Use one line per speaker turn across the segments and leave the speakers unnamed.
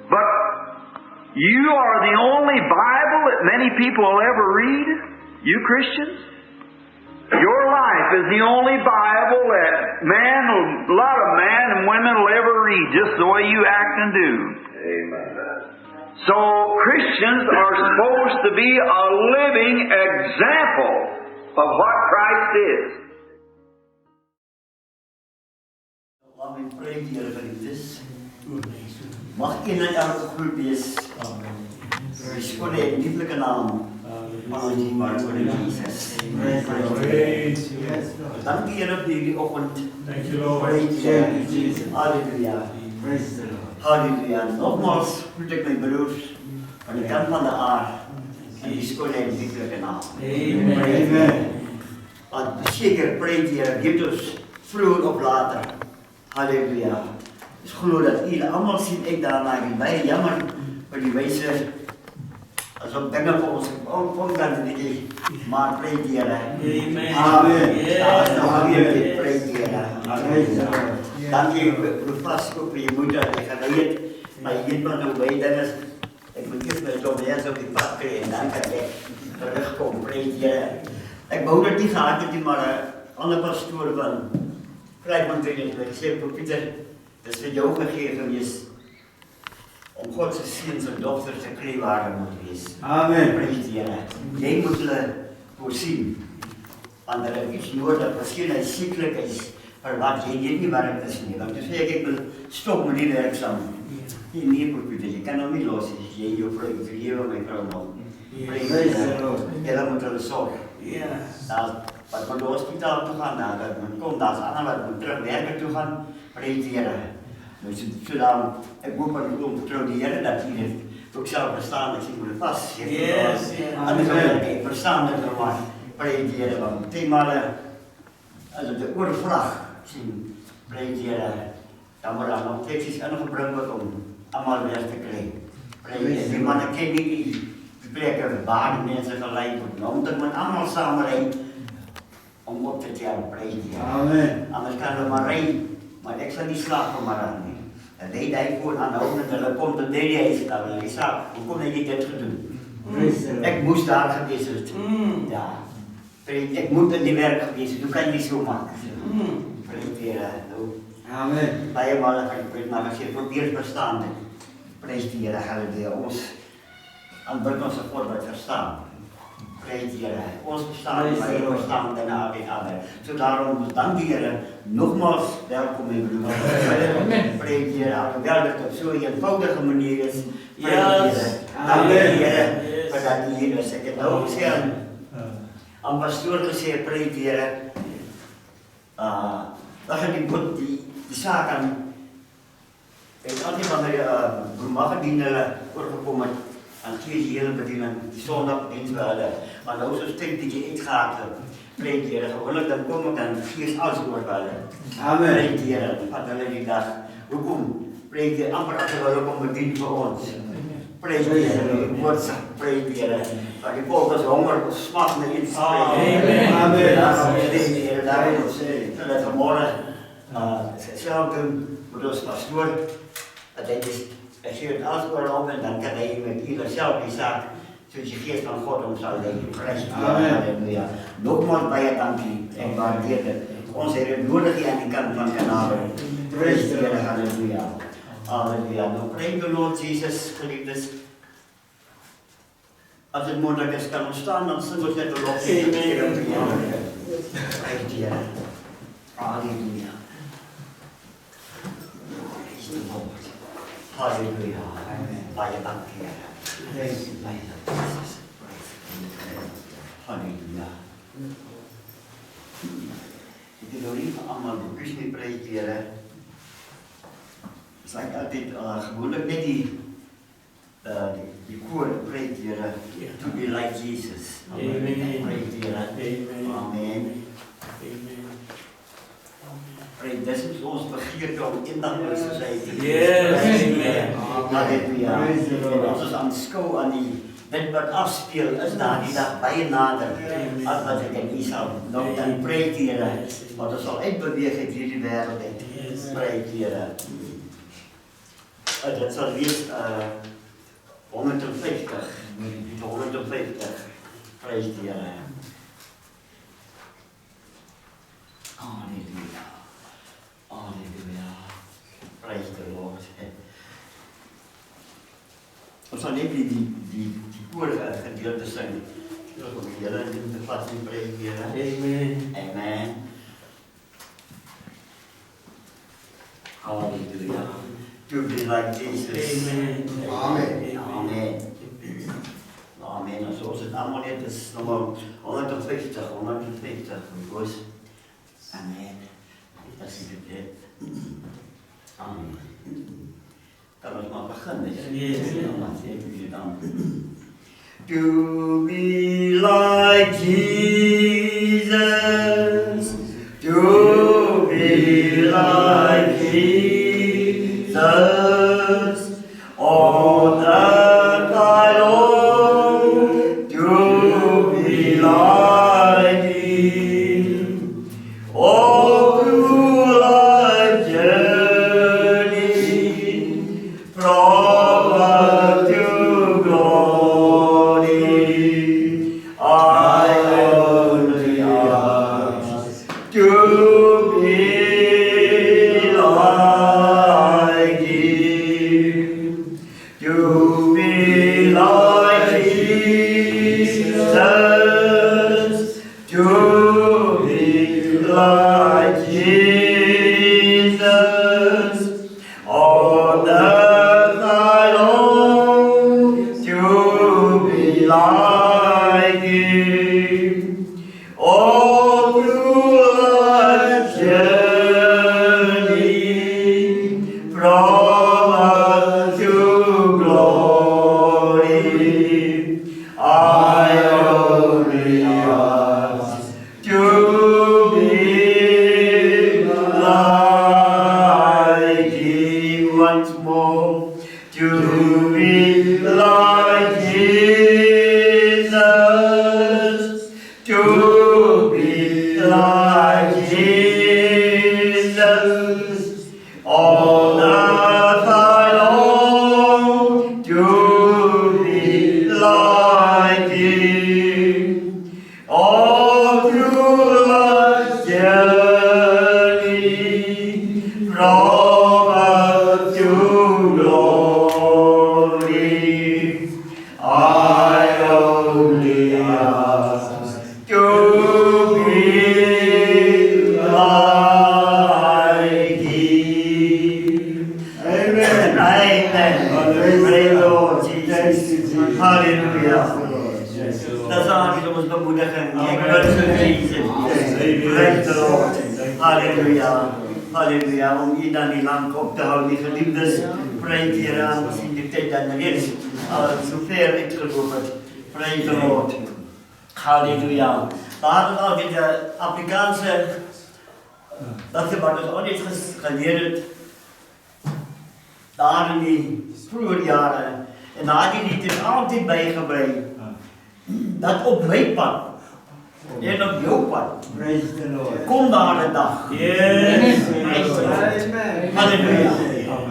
But you are the only Bible that many people will ever read, you Christians. Your life is the only Bible that a lot of men and women will ever read, just the way you act and do.
Amen.
So Christians are supposed to be a living example of what Christ is.
Amen. Pray Here geliefdes. Mag in en elke groep wees. Skoon die lieflike naam van ons Here Jesus. Dankie Here vir hierdie oggend.
Thank you, Lord.
Praise Jesus. Halleluja.
Praise the Lord.
Halleluja. Nogmaals groet ek my broers van die kant van die aard in die skoon en lieflike naam.
Amen.
Want seker praise Here geeft ons vroeger of later. Halleluja. Ik geloof dat jullie allemaal zien ik daarna bij. Jammer voor die wijze. Als we dingen voor ons omgaan, die maar pray die Heer. Amen. Ja, dan weer dit pray die Heer. Dank je voor vast ook voor je moeder. Ik ga weet, maar je weet maar hoe wij dingen. Ik moet eerst met zo'n mensen op die pad krijgen en dan kan ik terugkomen. Pray die Heer. Ik wou dat niet gehad heb, maar andere pastoor van Krijgman tegen het gezegd voor Pieter. Dat is voor jou gegeven geweest om Godse ziens en dochter te krijgen waar je moet wees.
Amen.
Prijs die Heer. Jij moet hulle voorzien. Want er is iets nodig dat misschien hij ziekelijk is, maar wat jij niet werkt is niet. Want dus ik wil stop met die werkzaam. Nee, voor Pieter, je kan nog niet los. Jij je vrouw, ik vergeef mijn vrouw nog. Prijs die Heer. Ja, dan moet hulle zorgen. Wat we naar het hospitaal toe gaan, dat we komen daar aan, dat we terug werken toe gaan, prijs die Heer. Dus zodat ik hoop dat ik ook vertrouw die Heer, dat hij het ook zelf verstaan, ik zie me vast. En dan kan ik verstaan dat er maar prijs die Heer. Want eenmaal, als we de oorvlag zien, prijs die Heer, dan wordt dat nog steeds aangebruikt om allemaal weer te krijgen. Prijs die Heer. Die mannen kennen niet die plekken waar die mensen gelijk worden, omdat we allemaal samen rijden. Om op te tellen, prijs die Heer.
Amen.
Anders kan we maar rijden, maar ik zal niet slapen maar aan. Dat deed hij voor aan de hoofd en dan komt het deed hij dan wil hij slapen. Hoe kon hij dit doen? Ik moest daar geweest zijn. Ja. Ik moet in die werk geweest zijn, toen kan je niet zo maken. Prijs die Heer.
Amen.
Bij je maar als je probeert verstaan, prijs die Heer, halleluja. Ons aan het onze voorbeeld verstaan. Prijs die Heer. Ons verstaan, maar je verstaan daarna weer aan. Zo daarom dank die Heer. Nogmaals, welkom in broer. Prijs die Heer. Alhoewel dat op zo'n eenvoudige manier is. Prijs die Heer. Dank die Heer. Maar dat die Heer is. Ik heb het ook gezegd. Aan pastoor gezegd, prijs die Heer. Dat je die zaak aan. Ik had niet van de broermagedienen voorgekomen. En twee hele bedienen, die zondagdienst werden. Maar nou zo stinkt dat je iets gaat. Prijs die Heer. Gewoonlijk dan kom ik dan vier alles worden.
Amen.
Prijs die Heer. Wat wil die dag? Hoekom? Prijs die Heer. Amper als je wel ook bedient voor ons. Prijs die Heer. Woord zegt, prijs die Heer. Maar die volk is honger, smaakt naar iets.
Amen. Amen.
Prijs die Heer. Daarom zullen we morgen zelf doen met ons pastoor. Dat hij dus, als je het alles op en dan kan hij met ieder zelf die zaak, zoals je geest van God om zal leggen. Prijs die Heer. Halleluja. Nogmaals bij je dankie en waardeer het. Ons Heer nodig je aan die kant van kanalen. Prijs die Heer. Halleluja. Halleluja. Nou, prijs de Lord Jezus, geliefdes. Als het mogelijk is kan ontstaan, dan zullen we het erop zien. Prijs die Heer. Halleluja. Prijs de Lord. Halleluja. Bij je dank, Heer. Bij je dank, Jezus. Halleluja. Ik wil niet allemaal bewust mee presenteren. Het is altijd gewoonlijk met die koor presenteren. To be like Jesus.
Amen.
Presenteren. Amen. Pray, dit is ons begeerte om indagloos te zijn.
Yes.
Halleluja. En als we aanschouwen aan die dit wat afspeel, is daar die dag bij je nader. Als wat ik in Israël nog dan preek hier. Want er zal uitbewegen in jullie wereld. Preek hier. Dat zal wees 150. 150. Prijs die Here. Halleluja. Halleluja. Praise the Lord. Ons sal net die vorige gedeelte sing. Dat om die Here in te vat en prijs die Here.
Amen.
Amen. Halleluja. To be like Jesus.
Amen.
Amen. Amen. Amen. En zoals het allemaal net is, nummer 150, 150. Goes. Amen. Dat is het. Amen. Kan ons maar beginnen. To be like Jesus. To be like Jesus. All that I long to be like Him. All through life's journey, from earth to glory, I only ask to be like Him, to be like Jesus, to be like Jesus. All that I long to be like Him. All through life's journey, from earth to glory, I only ask to be like Him. Once more, to be like Jesus, to be like Jesus. All that I long to be like Him. All through life's journey, from earth to glory, I only ask to be like Him. Amen. Amen. Praise the Lord Jesus. Hallelujah. Dat is eigenlijk ons bemoediging. Ik wil Jesus. Praise the Lord. Halleluja. Halleluja. Om hier dan die lamp op te houden, die geliefdes. Praise the Heer aan. Misschien de tijd dan reeds zo ver uitgelopen. Praise the Lord. Halleluja. We hadden al in de Afrikaanse, dat je wat ook niet geleerd daar in die vroege jaren. En daar die lied is altijd bijgebleven. Dat op mijn pad en op jouw pad.
Praise the Lord.
Kom daar een dag.
Yes.
Amen. Halleluja.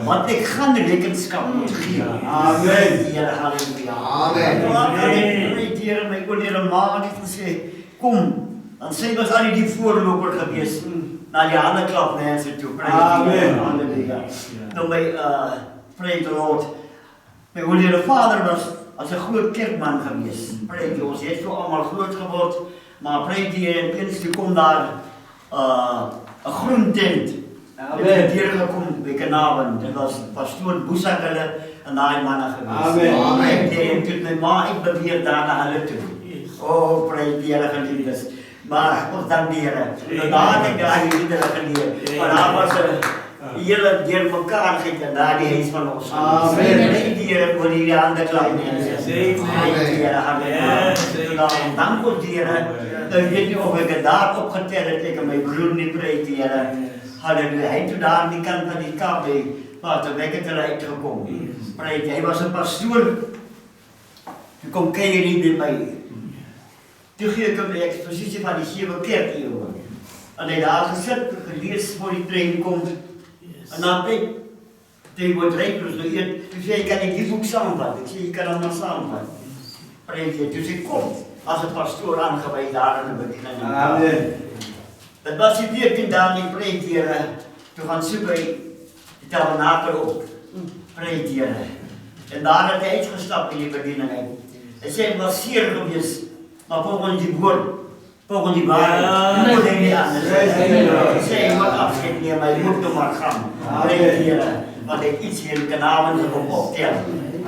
Want ik ga de rekenschap moet geven.
Amen.
Heer, halleluja.
Amen.
Heer, ik wil hier een maand gezegd, kom. Dan zijn we al die voorloper geweest. Naar die andere klap mensen toe.
Amen.
Halleluja. Toen wij, praise the Lord. Mijn goede vader was als een groot kerkman geweest. Praise ons, hij is zo allemaal groot geworden. Maar praise die en komt daar een groen tent. Ik ben hier gekomen bij Kanaven. Dat was pastoor Boesakele en daar mannen geweest.
Amen.
En toen mijn ma, ik ben hier daar naar hulle toe. Oh, praise die Heer geliefdes. Maar ons dank die Heer. Daar had ik daar die liederen geleerd. Maar daar was hele deur elkaar gieten daar die huis van ons.
Amen.
Die Heer voor die handen klap mensen. Amen. Dank ons die Heer. Ik weet niet of ik het daar opgeteld heb, mijn broer niet preekt die Heer. Halleluja. Hij toen daar aan die kant van die kap was de wekker eruit gekomen. Preekt. Hij was een pastoor. Toen kwam Keijer niet bij mij. Toen ging ik op de expositie van die 7 kerkeeuwen. En hij daar gezet, geleerd voor die trein komt. En dan Tegen wordt rekenen, dus ik zei, kan ik die boek samenvatten? Ik zei, je kan allemaal samenvatten. Dus ik kom als een pastoor aangewezen daar in de bediening.
Amen.
Dat was die 14 dagen in preektieren. Toen gaan zoeken de tabernakel op. Preektieren. En daar had hij uitgestapt in die bediening. En zij was zeer geweest, maar volgens die woord, volgens die waarheid, moet hij niet anders. Ik zei, je moet afscheid nemen, je moet er maar gaan. Preektieren. Want ik iets hier in kanalen op optellen.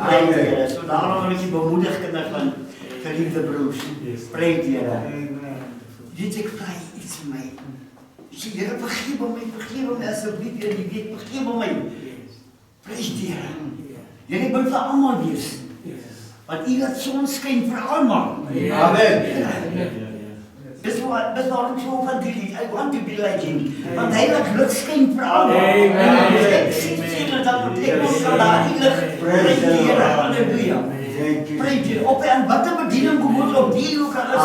Preektieren. Zo daarom wil ik je bemoedigen van geliefde broers. Preektieren. Dit ik vrij iets van mij. Ik zeg, Heer, vergeef me alsjeblieft, en die weet, vergeef me. Preektieren. Jullie bent voor allemaal weer. Want u had zo'n schijn voor allemaal.
Amen.
Dat is waarom ik zo van die lied, I want to be like him. Want hij had geluk schijn voor allemaal. Ik zie dat moet ik nog vandaag preektieren. Halleluja. Preektieren. Op en wat de bediening behoort op die ook alles.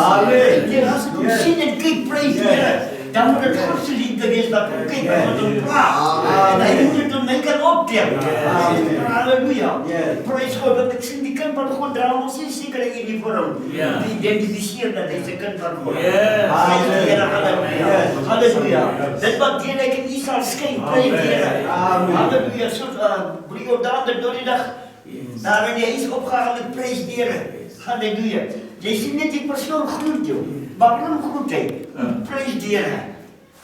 Als ik hem zie en kijk preektieren. Dan moet het grootste liefde wees dat we kijken met hem praat. En hij moet het om mij kan optellen. Halleluja. Praise God, dat ik zie die kind van God draaien, is zeker in uniform. Die identificeert dat hij is een kind van God. Halleluja. Halleluja. Dat wat direct in Israël schijnt, preektieren. Halleluja. Briodaan de donderdag, daarin hij is opgehaald met preektieren. Halleluja. Je ziet niet die persoon groeit, joh. Waarom groeit hij? Preektieren.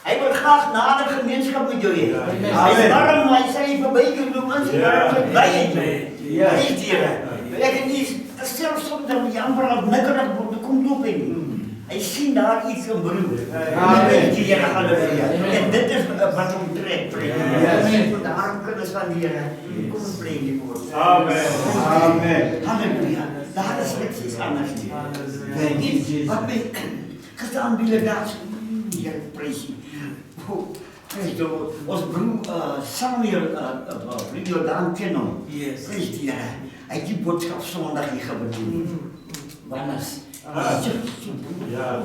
Hij wil graag na de gemeenschap met jullie. Hij is warm, maar hij zei voorbij genoeg, als hij warm is bij je. Preektieren. En dat is zelfs soms dat je amper al nekkerig wordt, dat komt op in. Hij ziet daar iets in beroep. Preektieren, halleluja. En dit is wat hem trekt, preektieren. Daarom kunnen ze van hier, kom een preekje voor.
Amen. Amen.
Halleluja. Daar is niks anders. Wat ben ik gestaan willen daar? Ja, precies. Ons broer Samuel Jordaan kennen. Precies. Hij die boodschap zondag hier gebeurd. Wanneer?
Ja.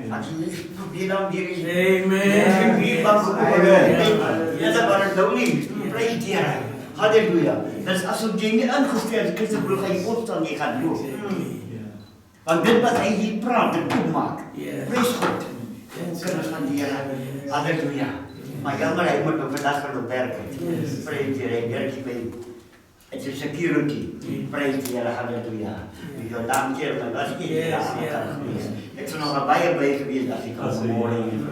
Als je probeert dan weer eens.
Amen.
Ja, dat waren het ook niet. Precies. Halleluja. Dus als je dingen aangesteld is, dan ga je opstaan, je gaat door. Want dit wat hij hier praat, dat goed maakt. Prees God. Kunnen van die halleluja. Maar jammer, hij moet op vandaag gaan werken. Prees die hij werkt bij het is security. Prees die halleluja. Die Jordaan keer, maar dat is niet geweest. Ik zou nog bij je bij geweest als ik al vanmorgen.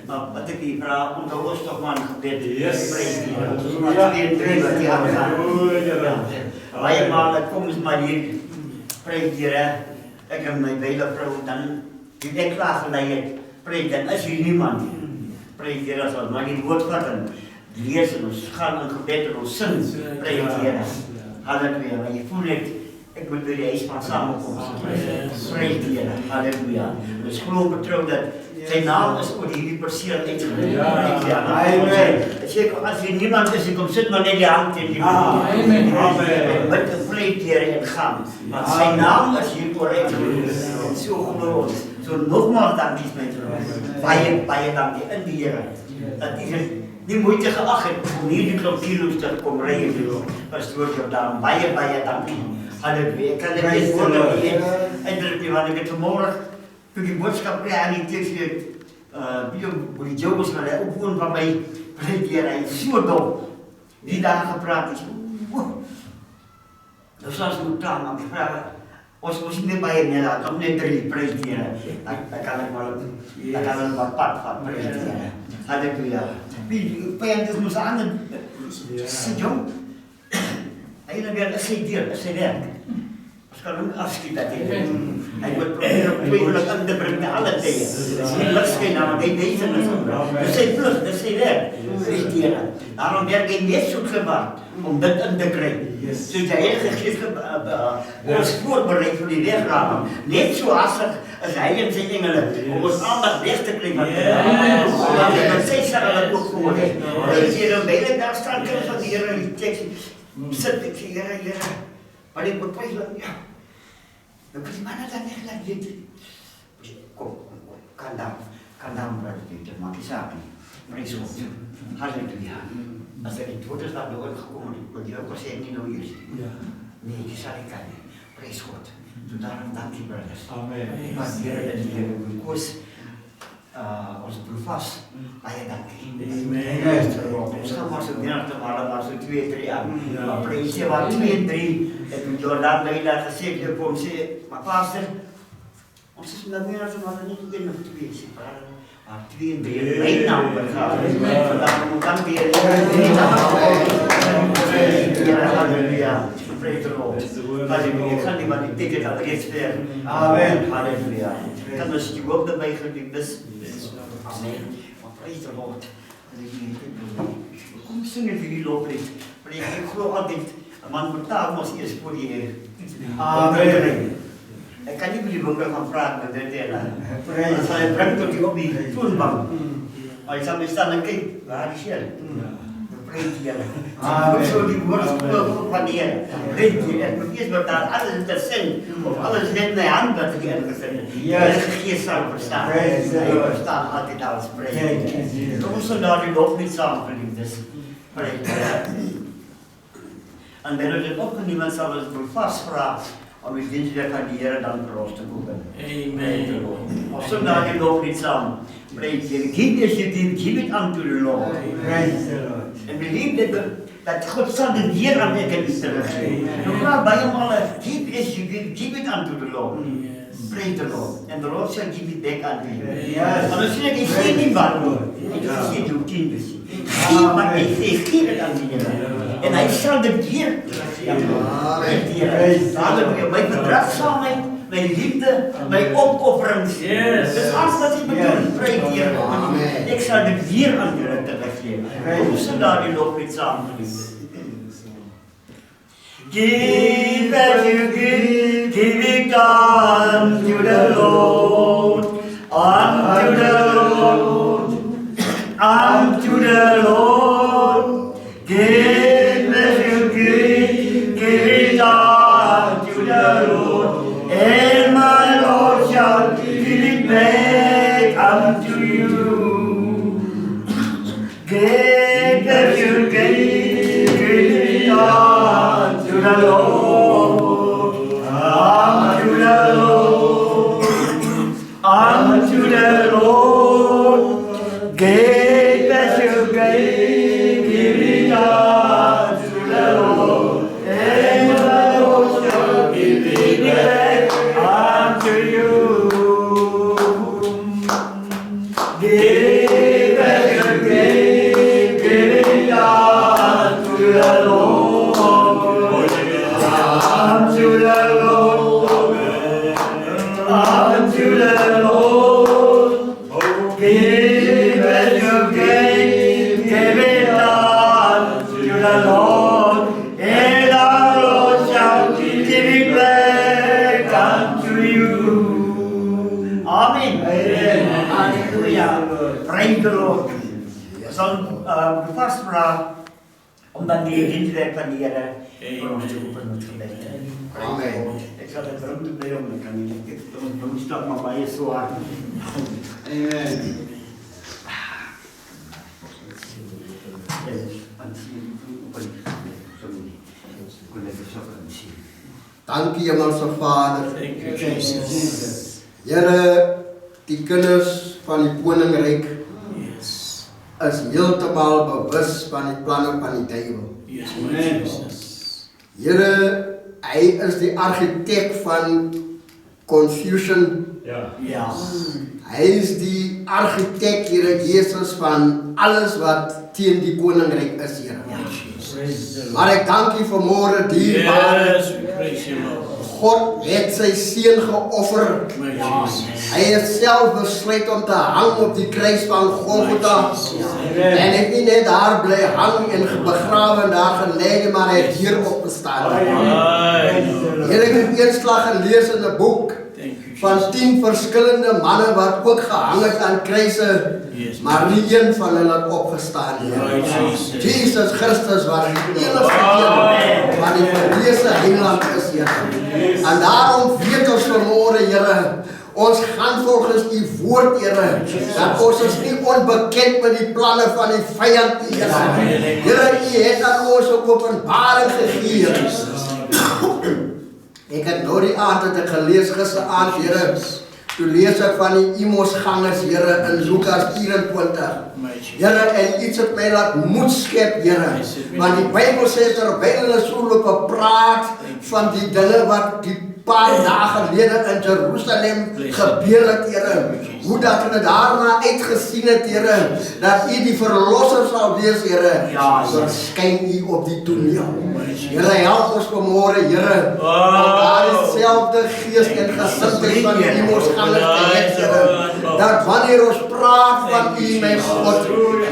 Maar wat ik hier vraag, om de Oostokman gebed. Prees die wat weer drie wat die aan gaan. Maar je maar, kom eens maar hier. Prees die ik heb mijn wedervrouw dan, die denkt klaar van dat je preekt, dan is hier niemand. Preekt hier als wat, maar die woord vatten, lezen ons, gaan een gebed en ons zin, preekt hier. Halleluja, maar je voelt het, ik moet weer eens van samenkomst. Preekt hier, halleluja. Dus geloof vertrouw dat zijn naam is voor die persoon uitgelegd. Zeker als er niemand is, ik kom zitten maar net je hand in die boek. Met de preektieren in gang. Want zijn naam is hier voor uitgelegd. Zo geloof. Zo nogmaals dank is mijn vrouw. Bij je dank in die Heer. Dat is die moeite geacht om hier die klok kilo's te komen rijden. Pastoor Jordaan, bij je dank. Halleluja. Ik kan het niet worden niet indrukken, want ik het vanmorgen. Toen die boodschap kreeg die tekst, die Jobus naar de opvoering van mij, preektieren, hij is zo dom. Die dagen gepraat is. Dus als we klaar aan vragen, ons niet bij je neer, om net drie preektieren. Dan kan ik maar pad van preektieren. Halleluja. Wie pijn is moest aan, is jong. Hij is zijn werk. Als kan ook afschiet dat hij wordt proberen op tweeënlijk aan te brengen alle tijden. Dat is geen lustgeen aan, want hij deed het niet. Dat is zijn plus, dat is zijn werk. Daarom werd hij net zo gemaakt om dit in te krijgen. Dus de Heilige Geest ons voorbereid voor die wegramen. Net zoals hij en zijn engelen, om ons aandacht weg te krijgen. Want hij zei zeggen dat ook voor hem. Als je een bijna daar staan kunnen van die Heer, die tekst, zit ik hier, maar ik moet ja. Dan kun je maar dat niet laten weten. Kom, kan daarom dat maak je zaak niet. Prijs God. Halleluja. Als er niet wordt, is dat door gekomen. Want je ook al zei, niet nou hier. Nee, je zal ik kan. Prijs God. Dus daarom dank je, brothers.
Amen.
Ik was hier en die hebben gekozen. Onze broer vast. Baie dankie.
Amen.
Ons gaan maar zo binnen te halen, maar zo 2, 3 jaar. Maar prijs je wat 2, 3. En toen Jordan mij dat gezegd heeft, om ze, maar pastor, ons is naar binnen te halen, niet in nog 2. Maar 2 en 3 mijn naam begaan. Vandaag moet dan weer halleluja. Praise the Lord. Halleluja. Ik ga niet maar die ticket al reeds ver.
Amen.
Halleluja. Ik kan dus je ook erbij geliefdes. Amen. Maar praise the Lord. Kom zingen voor die looplied. Maar ik geloof altijd, een man betaalt ons eerst voor die Heer.
Amen.
Ik kan niet meer gaan vragen met de derde. Dan zal je brengen tot je op die toonbank. Maar je zal me staan en kijken, waar is je? Breed je. Amen. Zo die woorden van de Heer. Breed je. Het moet eerst betaald, alles in de zin. Of alles in de hand dat ik heb gezegd. De geest zal verstaan. Hij verstaan altijd alles breed. Kom zo naar die loop niet samen, geliefdes. En wanneer het opgenomen zal het vast vragen. Om je dinsdag van die Heer dan cross te kopen.
Amen.
Of zo naar die loop niet samen. Breed je. Give as you give, give it unto the Lord. En believe dat God zal de Heer aan de kennis teruggeven. Dan vraag bij hem alle, give as you give, give it unto the Lord. Praise the Lord. And the Lord shall give it back unto you. Maar dan zeg ik zie niet wat. Ik zie je kinders. Geef maar ik zeg, geef het aan die Heer. En hij zal de Heer Halleluja. Mijn verdraagzaamheid, mijn liefde, mijn opofferings. Dus alles wat ik bedoel, praise the Heer. Ik zal de Heer aan je teruggeven. Hoe ze daar die loop niet samen doen. Give as you give it unto the Lord, unto the Lord, unto the Lord. Give as you give it unto the Lord, and my Lord shall give it back unto you. Give as you give it unto the Lord, unto the Lord, unto the Lord. Give as you give it unto the Lord, and the Lord shall give it back unto you. Give as you give it unto the Lord, unto the Lord, unto the Lord. Give as you give it unto the Lord, and the Lord shall give it back unto you. Amen. Hallelujah. Praise the Lord. We zullen vast vragen om dan die dinsdag van die Heer voor ons te roepen met gebed.
Amen.
Ik zal het erom doen bij om, dan kan ik het stap maar bij je zo hard.
Amen.
Dankie Hemelse Vader.
Thank you, Jesus.
Here, die kinders van die koninkryk
Yes.
is heeltemal bewus van die planne van die duiwel.
Yes, my Jesus.
Here, hy is die argitek van confusion.
Ja.
Hy is die argitek, Here Jesus, van alles wat teen die koninkryk is, Here. Maar ek dank U vanmôre dierbare.
Yes, we praise you, Lord.
God het sy seun geoffer.
My Jesus.
Hy het self besluit om te hang op die kruis van Golgotha. En hy het nie net daar bly hang en begrawe en daar gelê nie, maar hy het hier opgestaan. Here, ek het eenslag gelees in 'n boek van 10 verskillende manne wat ook gehang het aan kruise, maar nie een van hulle het opgestaan nie. Jesus Christus was die enigste een wat die verreëse heiland is, Here. En daarom weet ons vanmôre, Here, Ons gaan volgens u woord, Here, dat ons is nie onbekend met die planne van die vyand, Here. Here, u het aan ons ook openbaring gegee. Ek het nou die aand het ek gelees gisteraand, Here, toe lees ek van die Emmausgangers, Here, in Lukas 24. Here, en iets het my laat moed skep, Here, want die Bybel sê terwyl hulle so loop praat van die dinge wat die paar dae gelede in Jerusalem gebeur het, Here, hoe dat hulle daarna uitgesien het, Here, dat u die verlosser sal wees, Here, verskyn u op die toneel. Here, help ons vanmôre, Here, om daar dieselfde gees en gesindheid van die Emmausgangers te hê, Here, dat wanneer ons praat van u, my God,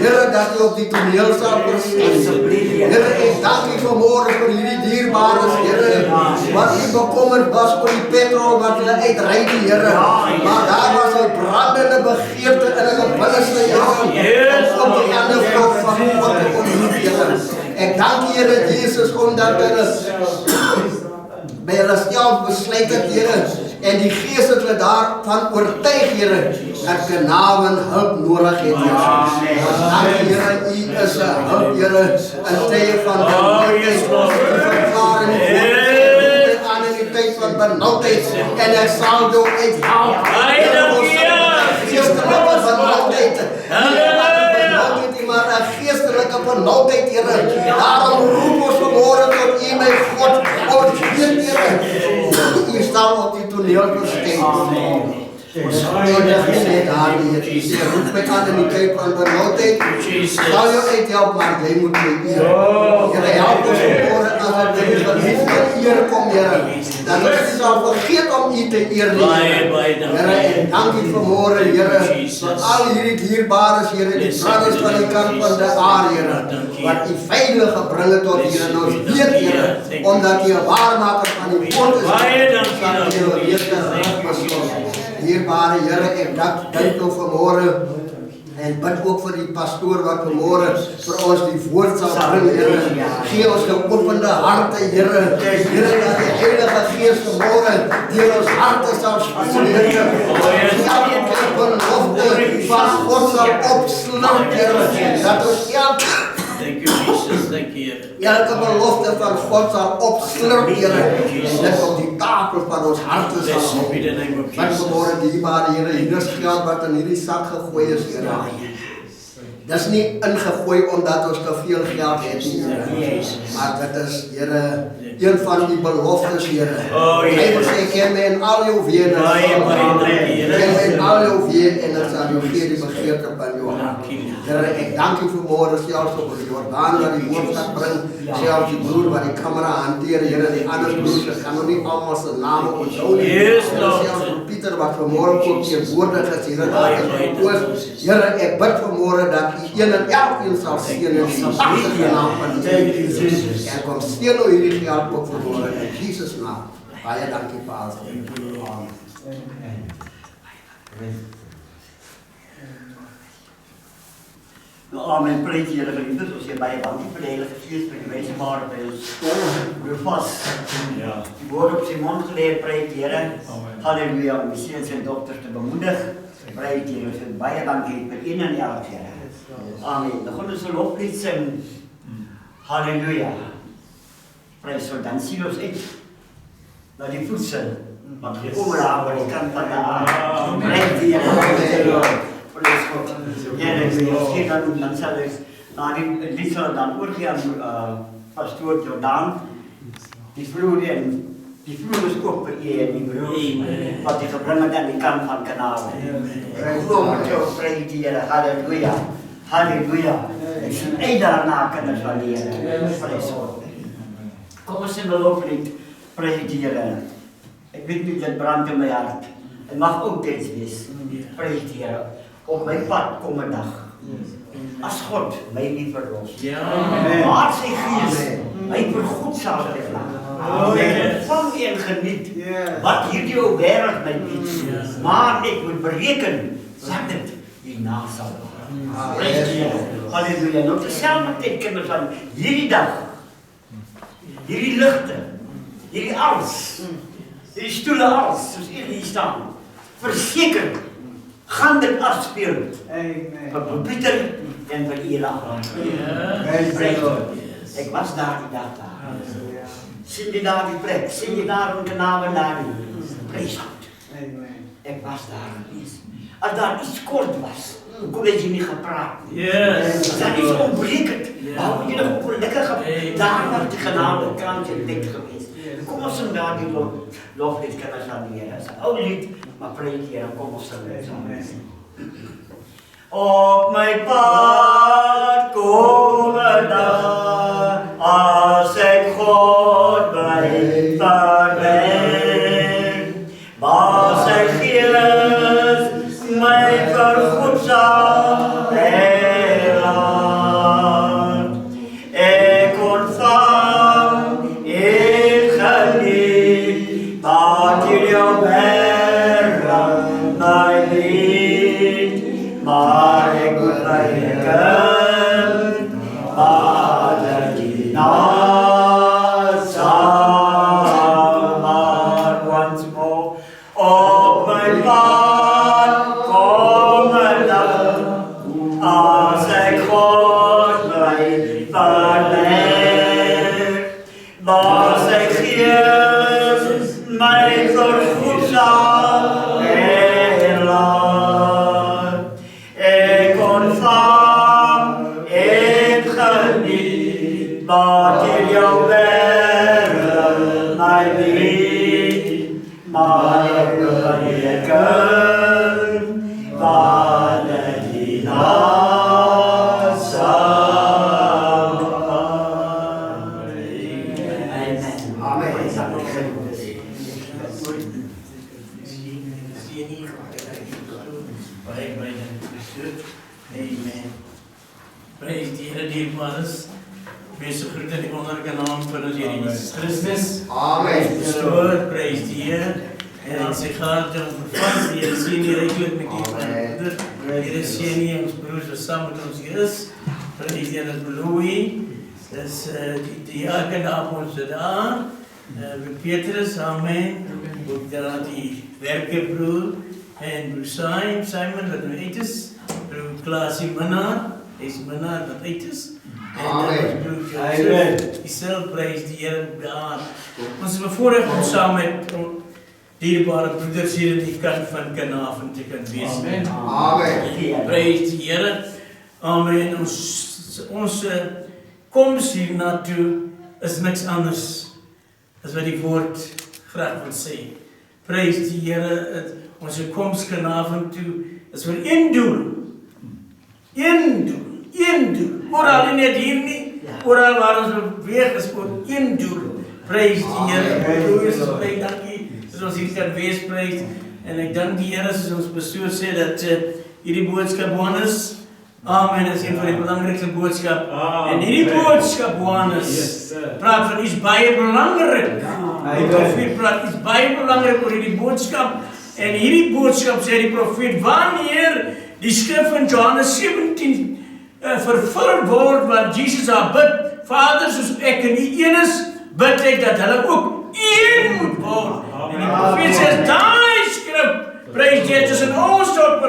Here, dat u op die toneel sal verskyn. Here, ek dank u vanmôre vir hierdie dierbares, Here, wat u bekommerd was oor die petrol wat hulle uitry, Here, maar daar was 'n brandende begeerte in hulle binneste, Here, om die ander volk van God te ontmoet, Here. Ek dank u, Here Jesus, omdat hulle by hulle self besluit het, Here, en die Gees het hulle daarvan oortuig, Here, dat genade hulp nodig het, Here. Dank u, Here, u is 'n hulp, Here, in tye van benoudheid, verklaring, aan in die tyd van benoudheid, en ek sal jou uithelp. Geestelike benoudheid, nie maar 'n geestelike benoudheid, Here. Daarom roep ons vanmôre tot u, my God, ons weet, Here, u sal op die toneel verskyn. Ons sê daar, Here, sê roep my aan in die tyd van benoudheid, sal jou uithelp, maar jy moet my eer. Here, help ons vanmôre as dit van eer kom, Here, dat ons sal vergeet om u te eer, Here, en dank u vanmôre, Here, vir al hierdie dierbares, Here, die broeders van die kant van die aarde, Here, wat u veilig gebring het tot hier, en ons weet, Here, omdat u 'n waarmaker van die woord is, sal u weer terug besorg. Dierbare Here, ek dank u vanmôre en bid ook vir die pastoor wat vanmôre vir ons die woord sal bring, Here. Gee ons geopende harte, Here. Here, dat die Heilige Gees vanmôre deur ons harte sal spoel, Here. Elke belofte van God sal opsluit, Here. Dat ons
Thank you, Jesus. Thank you, Here.
elke belofte van God sal opslurp, Here, en dit op die tafel van ons harte sal
Blessed
hou.
be the name of
Wat
Jesus.
vanmôre dierbare Here, hier is geld wat in hierdie sak gegooi is, Here. Dis nie ingegooi omdat ons te veel geld het nie, Here. Maar dit is, Here, een van die beloftes, Here. Die Bybel sê, ken my in al jou weë, ken my in al jou weë, en ek sal jou gee die begeerte van jou hart. Here, ek dank u vanmôre selfs op die Jordaan wat die boodskap bring, selfs die broer wat die kamera hanteer, Here, die ander broers, ek kan nog nie almal se name onthou nie. Selfs die Pieter wat vanmôre ook teenwoordig is, Here, dat ek verkoos. Here, ek bid vanmôre dat u een en elkeen sal seën in die magtige naam van Jesus. En kom seën nou hierdie geld ook vanmôre in Jesus naam. Baie dankie vir alles.
Nou, amen, preek julle geliefdes, ons sê baie dankie vir die Heilige Gees, vir die wijze maar by ons hou vas. Die woord op sy mond geleer, preek Here, halleluja, om die seuns en dogters te bemoedig, preek Here, ons sê baie dankie vir een en elk, Here. Amen, dan gaan ons 'n loflied sing, halleluja, prys ons, dan sien ons uit, na die voedsel, wat gekom raak by die kant van die aarde, preek Here, halleluja. Prys God. Ja, dan sal ek na die lied sal dan oorgee aan pastoor Jordaan. Die vloer is ook vir u en die broers wat die gebring het aan die kant van Kanaan. Glo met jou prys die Here. Halleluja. Halleluja. Ek sien uit daarna kinders van die Here. Prys God. Kom ons sing 'n loflied. Prys die Here. Ek weet nie dit brand in my hart. Dit mag ook dit wees. Prys die Here. Op my pad kom 'n dag. As God my nie verlos. Maar sy Gees, hy vergoed sal dit laat. Ek van en geniet wat hierdie ou wêreld my bied. Maar ek moet bereken wat dit hierna sal. Prys die Here. Halleluja. Nou terselfdertyd kinders van hierdie dag. Hierdie ligte. Hierdie alles. Hierdie stoele alles soos hier staan. verseker, gaan dit afspeel.
Amen.
Vir Pieter en vir Ira.
Praise the Lord.
Ek was daar die dag daar. Sien jy daar die plek? Sien jy daar om te namen daar nie? Prys God.
Amen.
Ek was daar gewees. As daar iets kort was, hoekom het jy nie gepraat nie?
Yes.
As daar iets ontbrekend, waarom jy nog ongelukkig daar was die genade krantje dik geweest. Kom ons sing daar die loflied kinders aan die Here. Dis 'n ou lied, maar prys die Here, kom ons sing dit saam. Op my pad kom daar, as ek God by verwek, maar sy gees my vergoedsaam helaat. Ek ontvang, ek geniet, maak in jou wêreld my lied, maar ek moet reken, Vader die nazaam once more. Op my pad kom dan, as ek God my verleg, maar sy gees my vergoedsaam helaat. Ek ontvang, ek geniet, maak in jou wêreld my lied, maar ek wil reken, Vader die nazaam. Amen.
Amen. Praise die Here, dierbares. Wees groet in die wonderlike naam van ons Here Jesus Christus.
Amen.
Stoor, praise die Here. En sy hart om vervang, die Here sien die ryklik met die Vader. Die Here sien nie ons broers wat saam met ons hier is. Praise die Here, Louis. Dis die diaken daar ons daar. Petrus, amen. Ook daar die werkebroer. En broer Simon wat nou uit is. Broer Klaasie Minnaar. Hy is Minnaar wat uit is.
Amen.
Amen. Die selfprys die Here daar. Ons is bevoorreg om saam met dierbare broeders hier in die kant van Kanaven te kan wees.
Amen.
Amen.
Prys die Here. Amen. Ons koms hier na toe is niks anders as wat die woord graag wil sê. Prys die Here. Ons koms Kanaven toe is vir een doel. Een doel. Oral net hier nie, oral waar ons beweeg is voor een doel. Prys die Here. Broers, baie dankie dat ons hier kan wees, prys. En ek dank die Here soos ons pastoor sê dat hierdie boodskap Johannes, amen, is een van die belangrikste boodskap. En hierdie boodskap Johannes praat van iets baie belangrik. Die profeet praat iets baie belangrik oor hierdie boodskap. En hierdie boodskap sê die profeet, wanneer die skrif in Johannes 17 vervul word wat Jesus daar bid, Vader, soos ek en U een is, bid ek dat hulle ook een moet word. En die profeet sê, daai skrif, prys die Here, tussen ons tot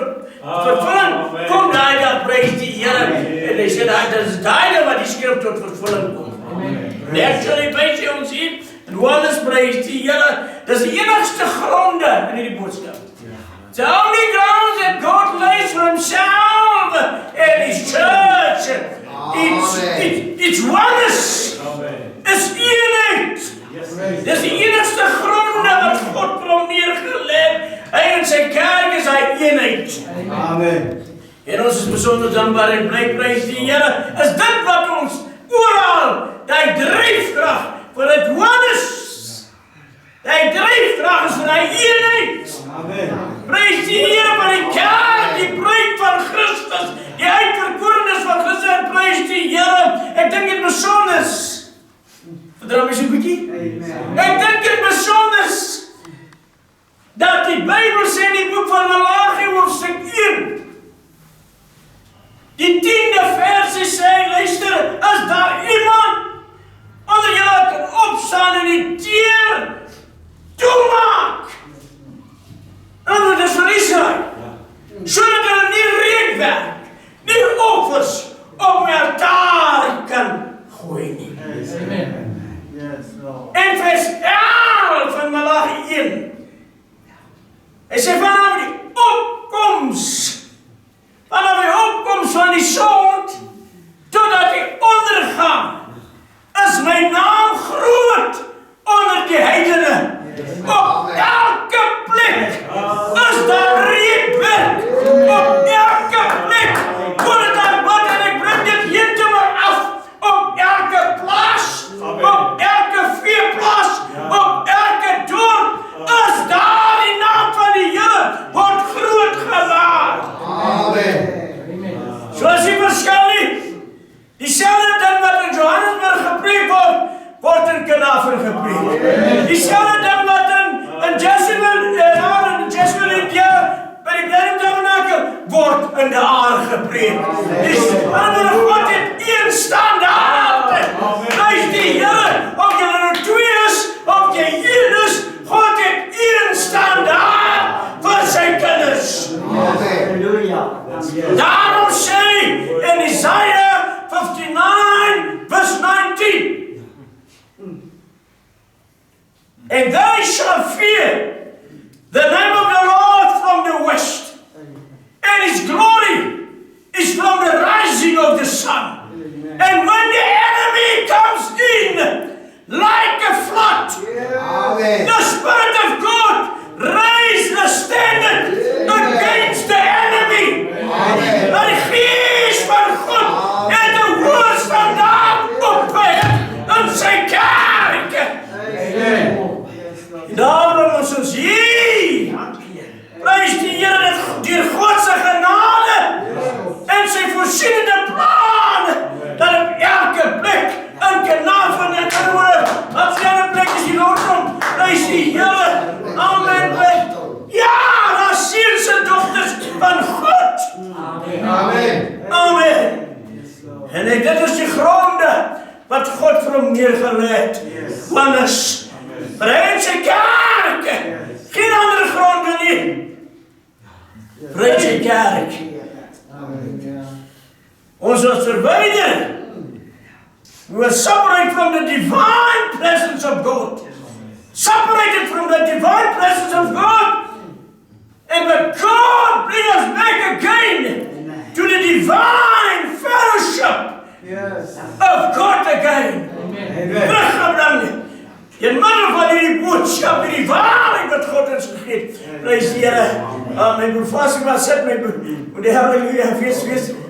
vervulling, kom daai daar, prys die Here. En hy sê, dit is daai wat die skrif tot vervulling kom. Actually, prys hy ons hier, en Johannes prys die Here, dis die enigste gronde in hierdie boodskap. It's the only grounds that God lays for Himself and His church. It's oneness. It's eenheid. Dis die enigste gronde wat God vir hom neergelê. Hy en sy kerk is hy eenheid.
Amen.
En ons is besonder dankbaar en bly prys die Here. Is dit wat ons oral, die dryfkrag vir dit oneness. Die dryfkrag is vir hy eenheid.
Amen.
Prys die Here vir die kerk, die bruid van Christus, die uitverkorenes van Christus, prys die Here. Ek dink dit besonder. Verdra my so 'n bietjie. Ek dink dit besonder dat die Bybel sê in die boek van Malagi hoofstuk 1, die 10de versie sê, luister, as daar iemand onder julle kan opstaan en die deur toemaak, dan moet dit vir
Yes, Lord.
En vers 11 van Malagi 1. Hy sê vanaf die opkoms van die son totdat die ondergang is my naam groot onder die heidene. Op elke plek is daar reedwerk. Op elke plek word het aan wat en ek bring dit heeltemal af. Op elke plaas, op elke veeplaas, op elke dorp is daar die naam van die Here word groot gemaak.
Amen.
Zoals die verskil nie. Dieselfde ding wat in Johannesburg gepreek word in Kanaver gepreek. Dieselfde ding wat in Jesuel India by die Blenheim Tabernakel word in die aarde gepreek. Dis ander God het een standaard. Prys die Here, of jy nou 2 is, of jy 1 is, God het een standaard vir sy kinders.
Halleluja.
Daarom sê hy in Isaiah 59 verse 19, and they shall fear the name of the Lord from the west, and his glory is from the rising of the sun. And when the enemy comes in like a flood,
Amen.
the Spirit of God raised the standard against the enemy.
Amen.
Die Gees van God het 'n hoë standaard opgehef in sy kerk. Daarom is ons hier. Prys die Here dat deur God se genade en sy voorsienende plan dat op elke plek in Kanaver en Karoo, wat sy ander plek is hier rondom, prys die Here. Amen. Ja, daar seuns en dogters van God.
Amen.
Amen. En dit is die gronde wat God vir hom neergelê het. Want is vir hy en sy kerk. Geen ander gronde nie. Vir sy kerk. Ons was verwyder. We were separated from the divine presence of God. Separated from the divine presence of God. And but God bring us back again to the divine fellowship of God again. Teruggebring. In middel van die boodskap, die waarheid wat God ons gegee het. Prys die Here. Amen. Broer Vasie, maar sit my broer. Moet die halleluja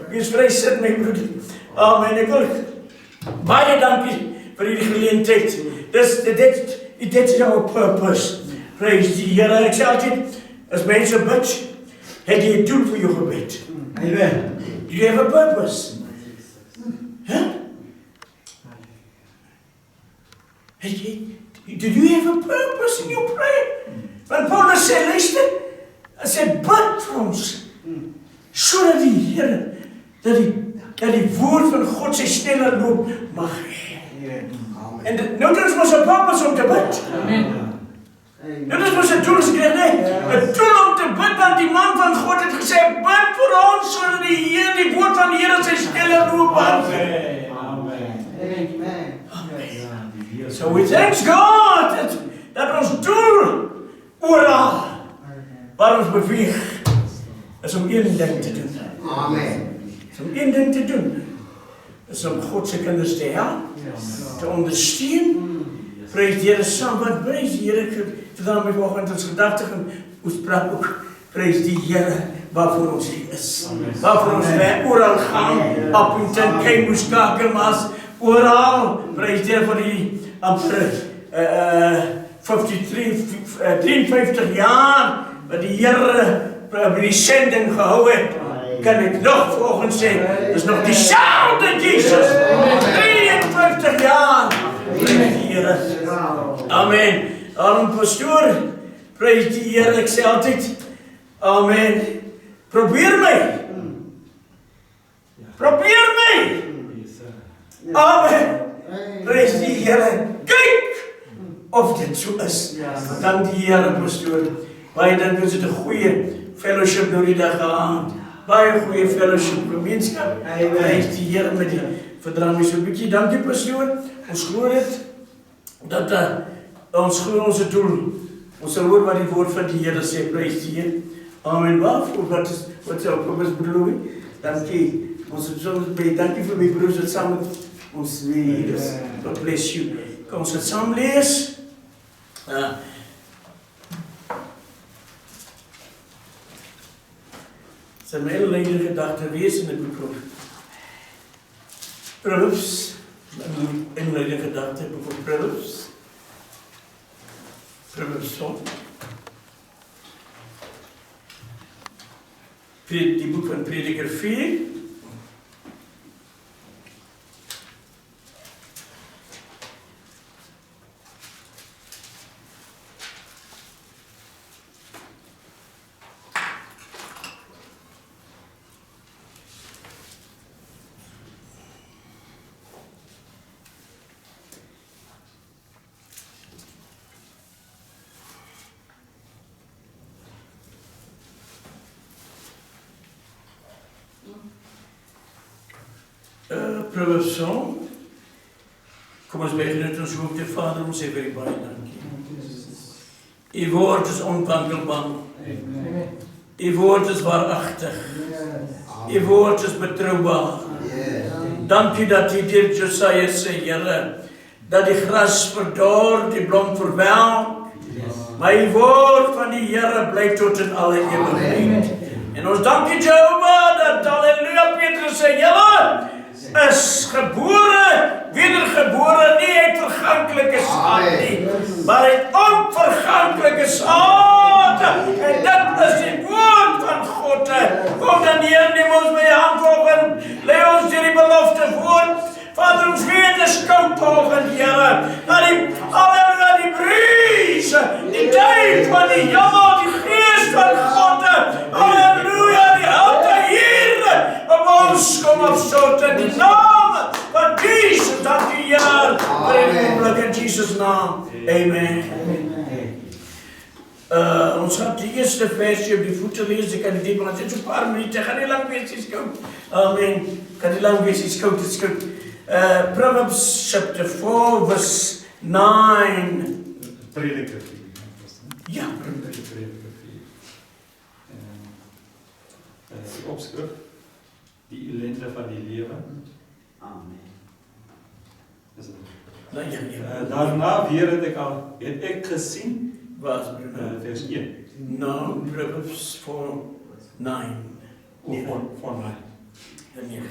wees vry sit my broer. Amen. Ek wil baie dankie vir hierdie geleentheid. Dit is our purpose. Prys die Here. Ek sê altyd, as mense bid, het jy 'n doel vir jou gebed.
Amen.
Do you have a purpose? Huh? Do you have a purpose in your prayer? Want Paulus sê, luister, hy sê, bid vir ons, sodat die Here, dat die woord van God sy sneller loop mag hê. En nou dit is ons 'n purpose om te bid.
Amen.
Dit is ons 'n doel, nee, 'n doel om te bid, want die man van God het gesê, bid vir ons, sodat die woord van die Here sy sneller loop mag hê. So we thank God dat ons doel oral waar ons beweeg is om een ding te doen.
Amen.
Is om een ding te doen. Is om God se kinders te help, te ondersteun. Prys die Here saam, wat prys die Here vir daarmee vanoggend ons gedagte en ons praat ook. Prys die Here waarvoor ons hier is. Waarvoor ons oral gaan, op en ten kyk moes Kakamas, oral. Prys die Here vir die amper 53 jaar wat die Here by die sending gehou het, kan ek nog vanoggend sê, is nog dieselfde Jesus. 53 jaar. Prys die Here. Amen. Daarom pastoor, prys die Here, ek sê altyd, amen. Probeer my. Amen. Prys die Here. Kyk of dit so is. Dan die Here, pastoor. Baie dankie, ons het 'n goeie fellowship nou die dag gehad. baie goeie fellowship gemeenskap. Prys die Here met die verdrang so 'n bietjie. Dankie pastoor. Ons glo dit dat ons glo ons doel. Ons sal hoor wat die woord van die Here sê. Prys die Here. Amen. Wat is jou purpose bedoeling? Dankie. Ons het so baie dankie vir my broers wat saam met ons weer is. God bless you. Kom ons het saam lees. Sy my hele lengte gedagte wees in die boek Proverbs, in lengte gedagte boek Proverbs so. Die boek van Prediker 4. Proverbs so. Kom ons begin met ons hoofde. Vader, ons sê vir u baie dankie. U woord is onwankelbaar. U woord is waaragtig. U woord is betroubaar. Dankie dat u deur Jesaja sê, Here, dat die gras verdor, die blom verwelk. Maar die woord van die Here bly tot in alle ewigheid. En ons dankie Jehovah dat halleluja Petrus sê, Here is gebore, wedergebore, nie uit verganklike saad nie, maar uit onverganklike saad. En dit is die woord van God. Kom dan Heer, neem ons by die hand volgend, lei ons deur die belofte woord. Vader, ons weet is koud volgend, Here. Halleluja, die bries, die tyd van die jammer, die geest van God. Halleluja, die houte hier op ons kom afstoot in die naam van Jesus. Dankie, Heer, vir die oomblik in Jesus' naam. Amen. Ons gaan die eerste versie op die voete lees. Ek kan die diep, want het is so paar minuten. Gaan nie lang wees, is koud. Amen. Kan nie lang wees, is koud, is koud. Proverbs chapter 4 verse 9.
Prediker 4.
Ja,
Prediker 4. Die opskrif, die ellende van die lewe.
Amen.
Is dit?
nou ja.
Daarna weer het ek gesien,
Was
vers 1.
No, Proverbs 4:9.
Van my.
Nee.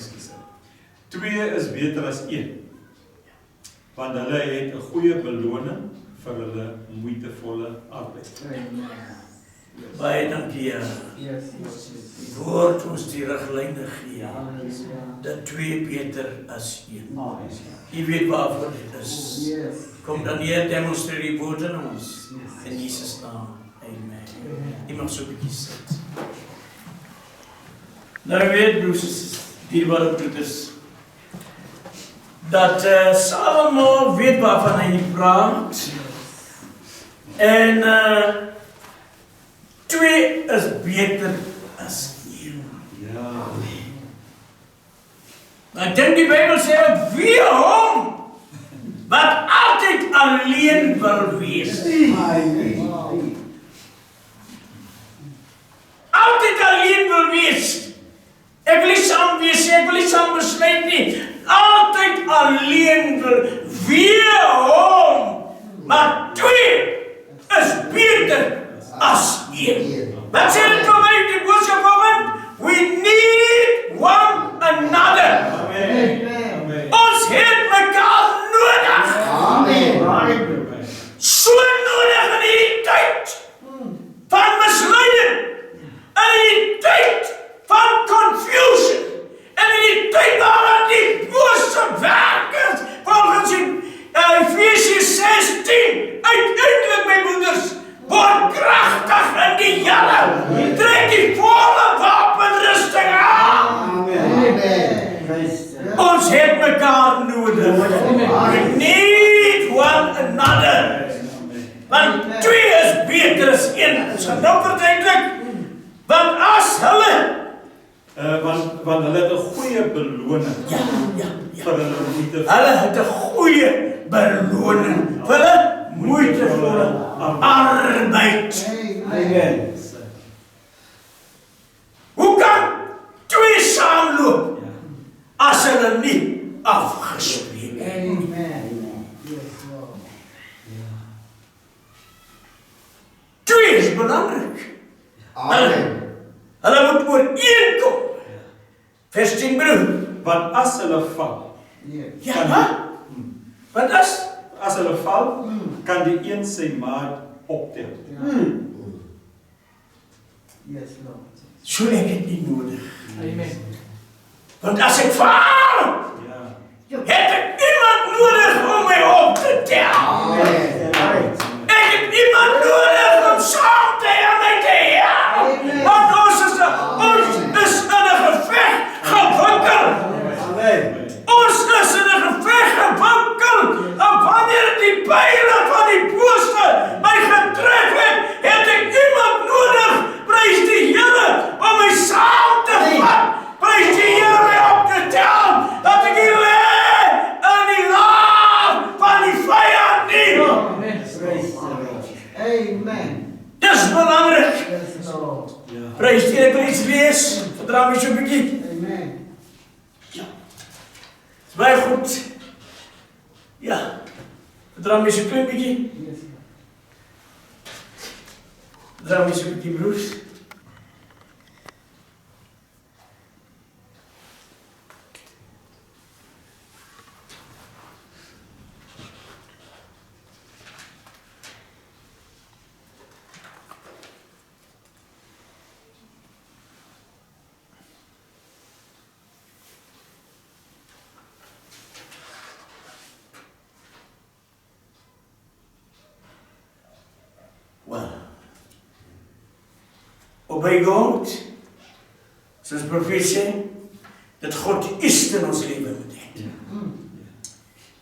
2 is beter as 1. Want hulle het 'n goeie beloning vir hulle moeitevolle arbeid.
Baie dankie, Here. Woord ons die riglyne gee. Dat 2 beter as 1. U weet waarvoor dit is. Kom dan hier, demonstreer die woord aan ons. In Jesus' naam. Amen. U mag so 'n bietjie sit. Nou weet broers, dierbare broeders, dat Salomo weet waarvan hy praat. En 2 is beter as 1.
Ja.
Ek dink die Bybel sê ook, wie hom wat altyd alleen wil wees. Altyd alleen wil wees. Ek wil nie saam wees, ek wil nie saam besluit nie. Altyd alleen wil weer hom. Maar 2 is beter as 1. Wat sê dit vir my die boodskap vanoggend? We need one another.
Amen.
Ons het mekaar nodig. So nodig in die tyd van misleiding, in die tyd van confusion, en in die tyd waarin die bose werkers volgens Efesiërs 16 uiteindelik, my broeders, word kragtig in die Here. Trek die volle wapenrusting aan. Ons het mekaar nodig. We need one another. Want 2 is beter as 1. Ons gaan nou verduidelik. Want as hulle
Want hulle het 'n goeie beloning
Ja.
vir hulle moeite.
Hulle het 'n goeie beloning vir hulle moeitevolle arbeid.
Amen.
Hoe kan twee saamloop as hulle nie afgespreek het?
Amen. Yes, Lord.
Twee is belangrik.
Amen.
Hulle moet ooreenkom. Vers 10 broer.
Want as hulle val,
Yes.
Ja, wat is?
as hulle val, kan die een sy maat optel.
Yes, Lord.
So ek het nie nodig.
Amen.
Want as ek val,
Ja.
heb ik iemand nodig om mij op te tel.
Amen.
Ik heb iemand nodig om saam tegen mij te helpen. Want ons is in een gevecht gewikkeld.
Amen.
Ons is in een gevecht gewikkeld. En wanneer die pijlen van die booste mij getref heeft, heb ik iemand nodig, prijs die Heere, om mij saam te vat. Prijs die Heere mij op te tellen. Dat ik hier leg in die laag van die vijand niet.
Praise the Lord. Amen.
Dat is belangrijk.
Yes, Lord.
Prijs die ik wil iets lees. Vertrouw me zo'n beetje.
Amen.
Is mij goed. Ja. Vertrouw me zo'n klein beetje.
Yes, Lord.
Vertrouw me zo'n beetje, broers. Well, obey God, zoals de profeet zei, dat God de eerste in ons leven moet hebben.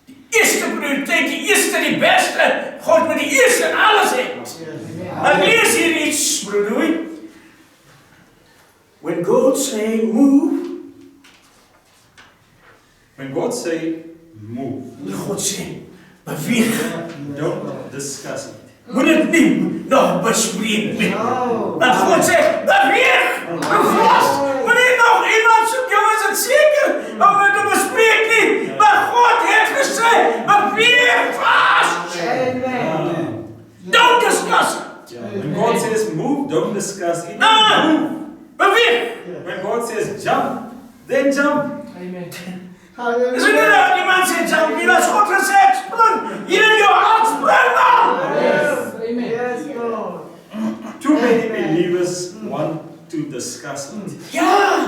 De eerste prioriteit, de eerste, die beste, God moet de eerste in alles hebben. Maar lees hier iets, broeder. When God say move,
When God say move,
God zei beweeg.
don't discuss it.
Moet het niet nog bespreken.
No.
Want God zegt, beweeg, vast. Moet niet nog iemand zoeken, jongens, het zeker om het te bespreken. Maar God heeft gezegd, beweeg vast.
Amen.
Don't discuss it.
When God says move, don't discuss it.
Ah, beweeg.
When God says jump, then jump.
Amen.
Dus niet dat iemand zegt, hier als God gezegd, spring. Hier in je hart, spring dan.
Yes. Amen. Yes, Lord.
Too many believers want to discuss it.
Ja,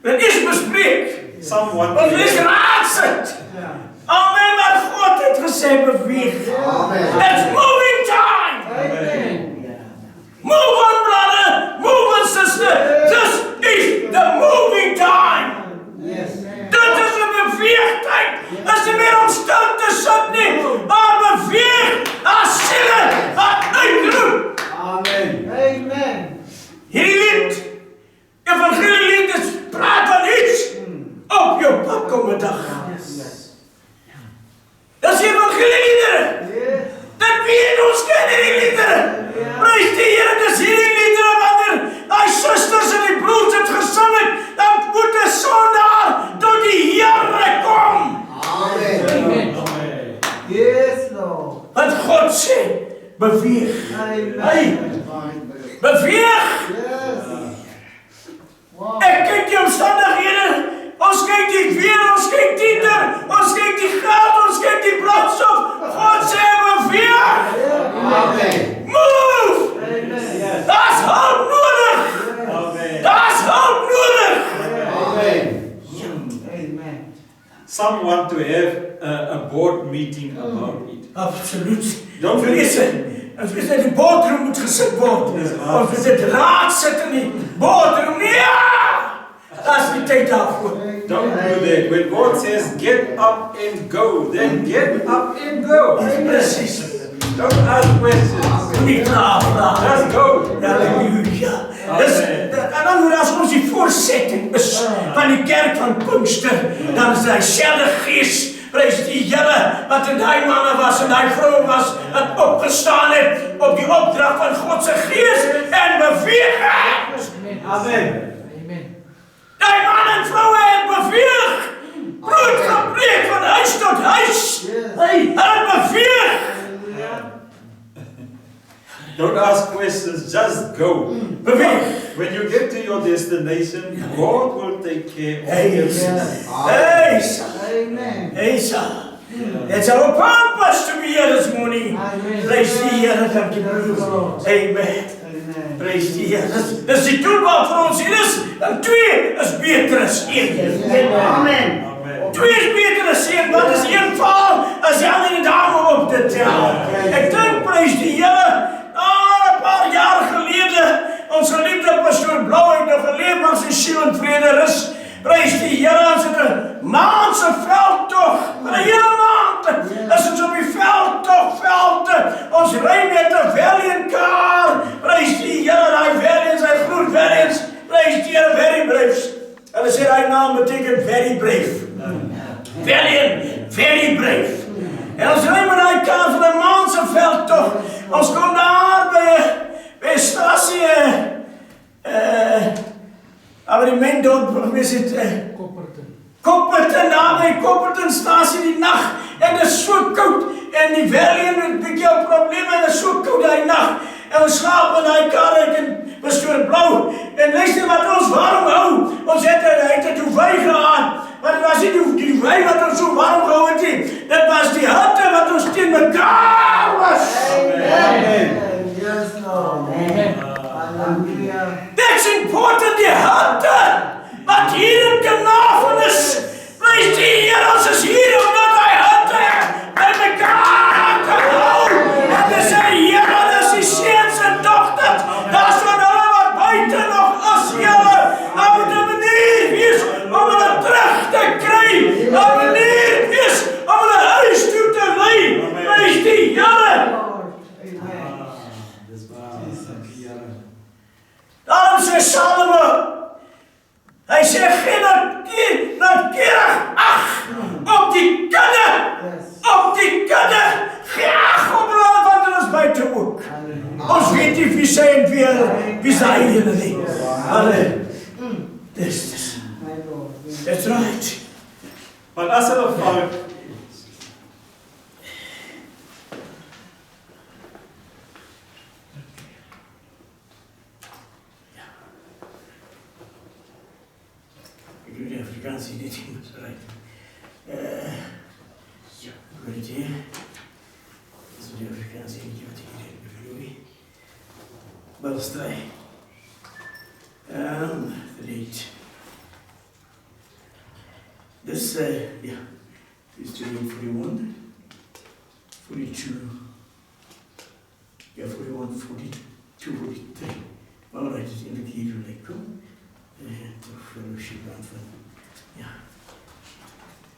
dat is bespreek.
Some want
Want het is
to.
raadset.
Yeah.
Amen, maar God heeft gezegd, beweeg.
Amen.
It's moving time.
Amen.
Move on, brother. Move on, sister. This is the moving time.
Yes.
Dit is een beweegtijd. Het is niet meer om stil te zitten. Maar beweeg als zielen wat uitroept.
Amen. Amen.
Hierdie lied, evangelie lied, is praat van iets op je pad komende dag.
Yes.
Dat is evangelieliederen.
Yes.
Dat weet ons kennen die liederen. Prijs die Heer, dat is hierdie liederen wanneer die zusters en die broers het gezongen, dan moet de zondaar tot die Heere kom.
Amen.
Amen.
Yes, Lord.
Want God zegt, beweeg. Hey,
Amen.
beweeg.
Yes. Wow.
En kijk die omstandigheden. Ons kijkt die weer, ons kijkt die er. Ons kijkt die geld, ons kijkt die brandstof. God zegt, beweeg.
Amen.
Move.
Amen.
Dat is hulp nodig.
Amen.
Dat is hulp nodig.
Amen.
Amen.
Some want to have a board meeting about it.
Absoluut.
Don't
Als we in de boardroom moet gezet worden. Of we zitten raad zetten in die boardroom. Ja! Dat is niet tijd daarvoor.
Don't do that. When God says get up and go, then get up and go.
Precies.
Don't ask questions.
Niet navragen.
Just go.
Halleluja. En dan moet as ons die voorsetting is van die kerk van Pinkster, dan is hy selfe Gees, prys die Here, wat in daai manne was en daai vroue was, wat opgestaan het op die opdrag van God se Gees en beweeg het.
Amen.
Daai manne en vroue het beweeg. Brood gebreek van huis tot huis. Hy het beweeg.
Don't ask questions, just go. When you get to your destination, God will take care of everything.
Amen.
It's our purpose to be here this morning. Praise the Here. Thank you. Amen. Praise the Here. Dis die doel waarvoor ons hier is. En 2 is beter as 1.
Amen.
2 is beter as 1. Wat is 1 val as die ander daarom op te tel? Ek dink, praise die Here, 'n paar jaar gelede, ons geliefde pastoor Blou het nog geleef, maar sy siel en vrede rus. Prys die Here, ons het 'n maand se veldtog, 'n hele maand, is ons op die veldtog, ons ry met 'n Valiant kar, prys die Here, daai Valiants, hy groot Valiants, prys die Here, very brave. Hulle sê daai naam beteken very brave. Valiant, very brave. En ons ry met daai kar vir 'n maand se veldtog, ons kom daar by stasie, maar die mens dorp, wees het, Kopperton, daar by Kopperton stasie die nag, en dit is so koud, en die Valiant het 'n bietjie probleme, en dit is so koud die nag, en ons slaap in die kar, ek en pastoor Blou, en luister wat ons warm hou, ons het 'n duvet gehad, maar dit was nie die duvet wat ons so warm gehou het nie, dit was die hitte wat ons teen mekaar was.
Amen. Yes, Lord. Amen. Hallelujah.
That's important, die hitte, wat hier in Knafenis, prys die Here, ons is hier omdat hy hitte by mekaar kan hou, en dis sy Here, dis die seuns en dogters, daar's van hulle wat buite nog is, Here, daar moet 'n manier wees om hulle terug te kry, 'n manier wees om hulle huis toe te lei, prys die Here. Daarom sê Salomo, hy sê geen noodkeurig ag op die kudde, gee ag op hulle wat hulle is buite ook. Ons weet nie wie sy en wie sy hulle nie. Hulle, that's right.
Maar as hulle val,
Ik doe de Afrikaanse niet in, dat is right. Goed idee. Dat is de Afrikaanse niet wat ik hier bedoel. Belstrij. Great. Dus, ja. Is 41, 42. Ja, 41, 42, 43. All right, it's indicated like go. Toch fellowship aan van, ja.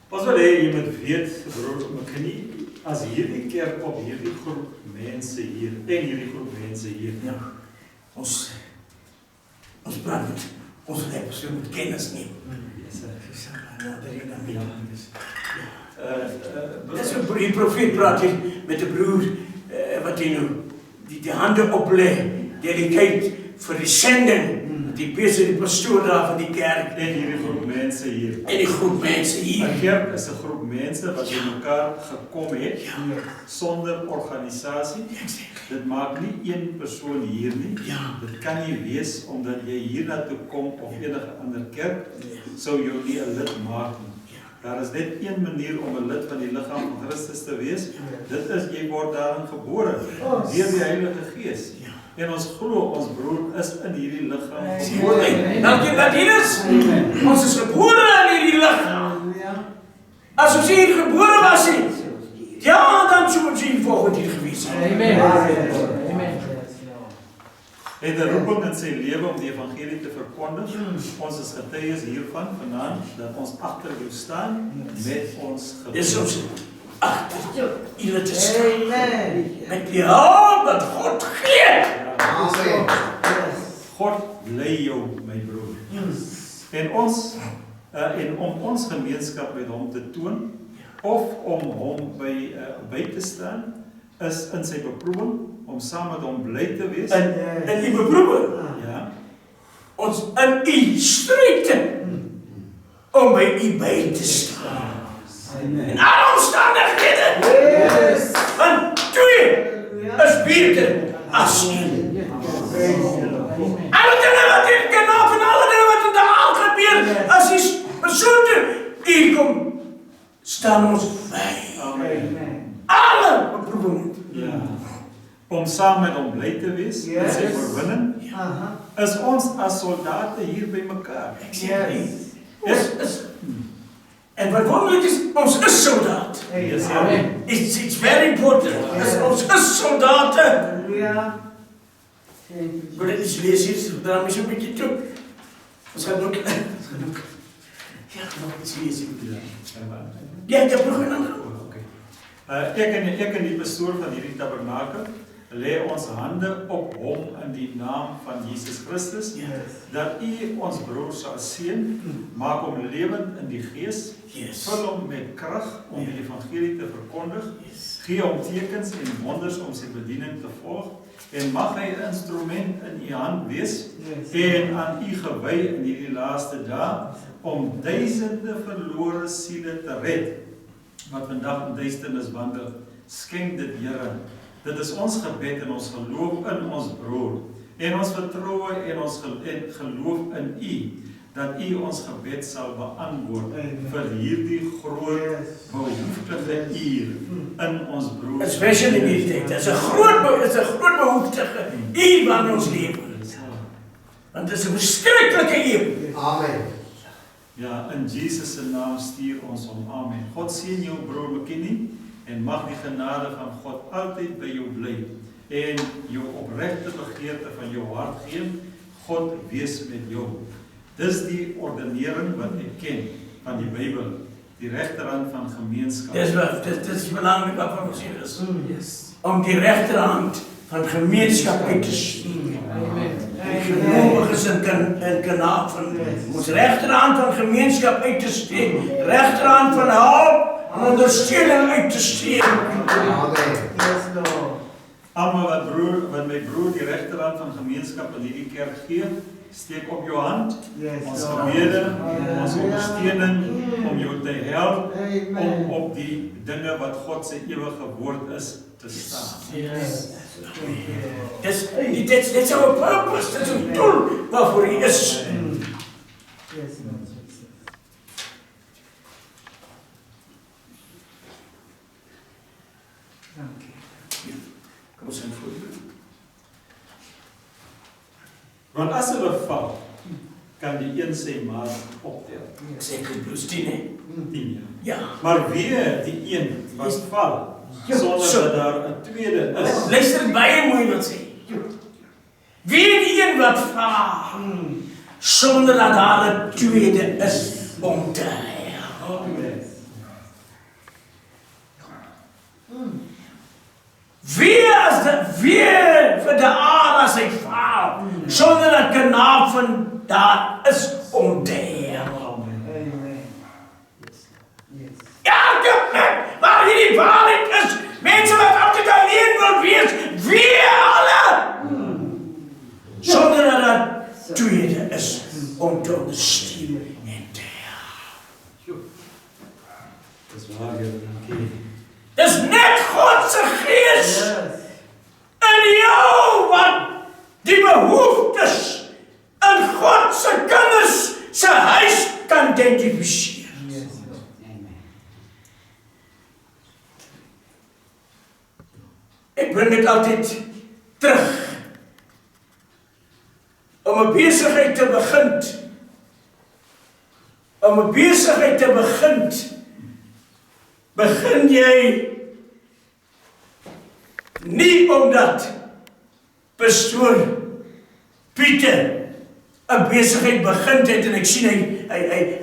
Ons wil hê jy moet weet, broer McKinney, as hierdie kerk op hierdie groep mense hier, en hierdie groep mense hier,
Ja, ons praat met ons leiders, we moeten kennis nemen. Dat is een profeet praat hier met de broer, wat hij nu, die handen oplegt, delicate voor de zending, die bezig die pastoor daar van die kerk.
en hierdie groep mense hier.
En die groep mensen hier.
'n Kerk is 'n groep mense wat by mekaar gekom het, sonder organisasie. Dit maak nie een persoon hier nie.
Ja.
Dit kan nie wees omdat jy hier na toe kom of enige ander kerk, sou jou nie 'n lid maak nie. Daar is net een manier om 'n lid van die liggaam van Christus te wees. Dit is jy word daarin gebore deur die Heilige Gees. En ons glo ons broer is in hierdie liggaam gebore.
Dankie dat hier is. Ons is gebore in hierdie liggaam. As ons hier gebore was, ja, dan sou ons hier volgend hier gewees zijn.
Amen.
Het 'n roeping in sy lewe om die evangelie te verkondig. Ons is getuies hiervan vanaand dat ons agter jou staan met ons
Dis
geloof.
ons agter julle te staan.
Amen.
Met die hulp wat God gee.
Amen.
God lei jou, my broer. En om ons gemeenskap met hom te toon, of om hom by te staan, is in sy beproewing, om saam met hom bly te wees.
In die beproewing,
Ja,
ons in u strijd om by u by te staan. In alle omstandighede.
Yes.
Want 2 is beter as 1. Alle dinge wat hier kan op en alle dinge wat in de aal gebeur, as die persoon hier kom, staan ons bij.
Amen.
Alle beproevingen.
ja. Om saam met hom bly te wees, in sy
Yes.
oorwinning, is ons as soldate hier by mekaar.
Yes.
En wat wonderlijk is, ons is soldaat.
Yes, ja.
Amen.
It's very important. Ons is soldaten.
Hallelujah. Thank you,
Maar dit is lees iets, daar is een beetje toe. Ons gaan ook, ja, nog iets lezen. Ja, ik heb nog een ander.
Ek en die pastoor van hierdie tabernakel lê ons hande op hom in die naam van Jesus Christus, dat u ons broer sal seën, maak hom lewend in die gees,
Yes.
vul hom met krag om die evangelie te verkondig,
Yes.
gee hom tekens en wonders om sy bediening te volg, en mag hy 'n instrument in u hand wees, en aan u gewy in hierdie laaste dae, om duisende verlore siele te red, wat vandag in duisternis wandel. Skenk dit, Here. Dit is ons gebed en ons geloof in ons broer, en ons vertroue en ons geloof in u, dat u ons gebed sal beantwoord vir hierdie groot behoeftige uur in ons broer.
Especially in die tijd. Het is een groot behoeftige uur van ons leven. Want het is een verschrikkelijke uur.
Amen.
Ja, in Jesus se naam stuur ons hom. Amen. God seën jou broer McKinney en mag die genade van God altyd by jou bly en jou opregte begeerte van jou hart gee. God wees met jou. Dis die ordenering wat ek ken van die Bybel, die regterhand van gemeenskap.
Dit is belangrijk wat voor ons hier is. Om die rechterhand van gemeenschap uit te sturen. Geloviges en kanaven. Ons rechterhand van gemeenschap uit te steken. Rechterhand van hulp en ondersteuning uit te steken.
Amen.
Yes, Lord.
Almal wat my broer die regterhand van gemeenskap in hierdie kerk gee, steek op jou hand.
Yes,
Ons
Lord.
gebede, ons ondersteuning om jou te help
Amen.
om op die dinge wat God se ewige woord is te staan.
Yes.
Dit is our purpose. Dit is een doel waarvoor hij is.
Yes, Lord. Dank u.
Kom eens een voorbeeld.
Want as hulle val, kan die een sy maat optel.
Zeker plus 10, hè?
10 jaar.
Ja.
Maar weer die een wat val, sonder dat daar 'n tweede is.
Luister baie mooi wat sê. Wie die een wat val, sonder dat daar 'n tweede is om te help. Wie vir die aard as hy val, sonder dat kanaven daar is om te help.
Amen. Yes.
Elke plek waar hierdie waarheid is, mense wat altyd alleen wil wees, wie alle, sonder dat daar tweede is om te ondersteunen en te help.
Dis waar jy dankie.
Dis net God se gees in jou wat die behoeftes in God se kinders se huis kan identifiseer. Ek bring dit altyd terug. Om 'n besigheid te begin. Om 'n besigheid te begin jy nie omdat pastoor Pieter 'n besigheid begin het en ek sien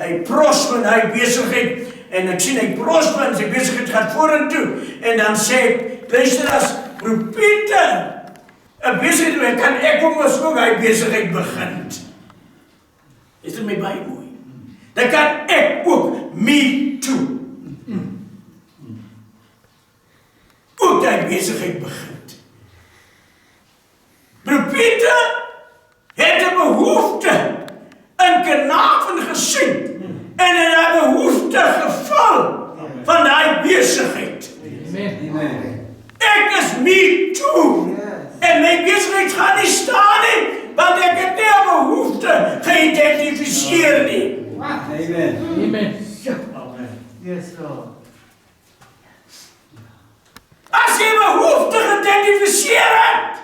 hy prosper in hy besigheid en ek sien hy prosper en sy besigheid gaan vorentoe en dan sê ek, luister as broer Pieter 'n besigheid kan ek ook mos ook hy besigheid begin. Is dit my baie mooi? Dan kan ek ook me too. Ook hy besigheid begin. Broer Pieter het 'n behoefte in Kanaven gesien en in 'n behoefte geval van daai besigheid.
Amen.
Ek is me too.
Yes.
En my besigheid gaan nie staan nie, want ek het nie 'n behoefte geïdentifiseer nie.
Amen. Amen.
Amen.
Yes, Lord.
As jy behoefte geïdentifiseer het,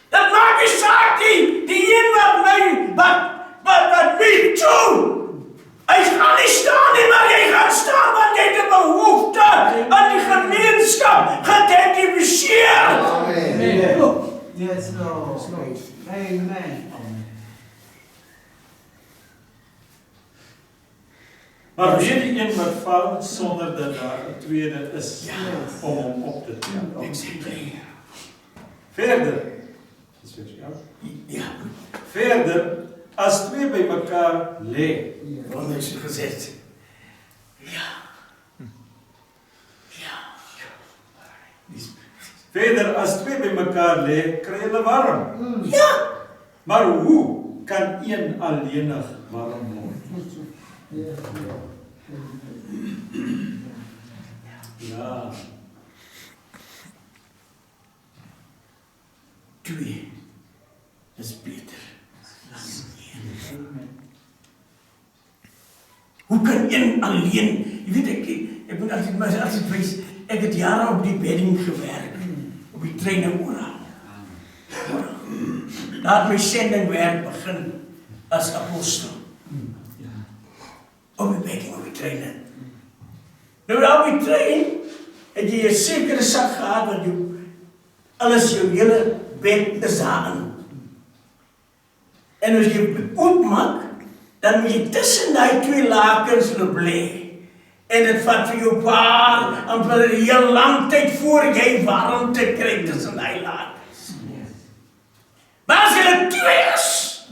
dat maak nie saak die een wat me too. Hy gaan nie staan nie, maar jy gaan staan, want jy het 'n behoefte aan die gemeenskap geïdentifiseer.
Amen. Yes, Lord. Amen.
Maar weer die een wat val sonder dat daar 'n tweede is
Yes.
om hom op te tel.
Exactly.
Verder. Dis vir jou.
Ja,
Verder, as twee by mekaar lê,
wat het jy gesê? Ja. Ja.
verder as twee by mekaar lê, kry hulle warm.
Ja.
Maar hoe kan een alleenig warm word?
Yes, Lord.
Ja,
Twee is beter.
Amen.
Hoe kan een alleen, jy weet ek moet altyd wys, ek het jare op die bedding gewerk, op die treine oral. Daar het my sendingwerk begin as apostel. Op die bedding, op die treine. Nou daar op die trein, het jy 'n sekere sak gehad, want alles jou hele bed is daarin. En as jy oopmaak, dan moet jy tussen die twee lakens loop lê. En dit vat vir jou paar, amper 'n heel lang tyd voor jy warmte kry tussen die lakens. Maar as jy twee is,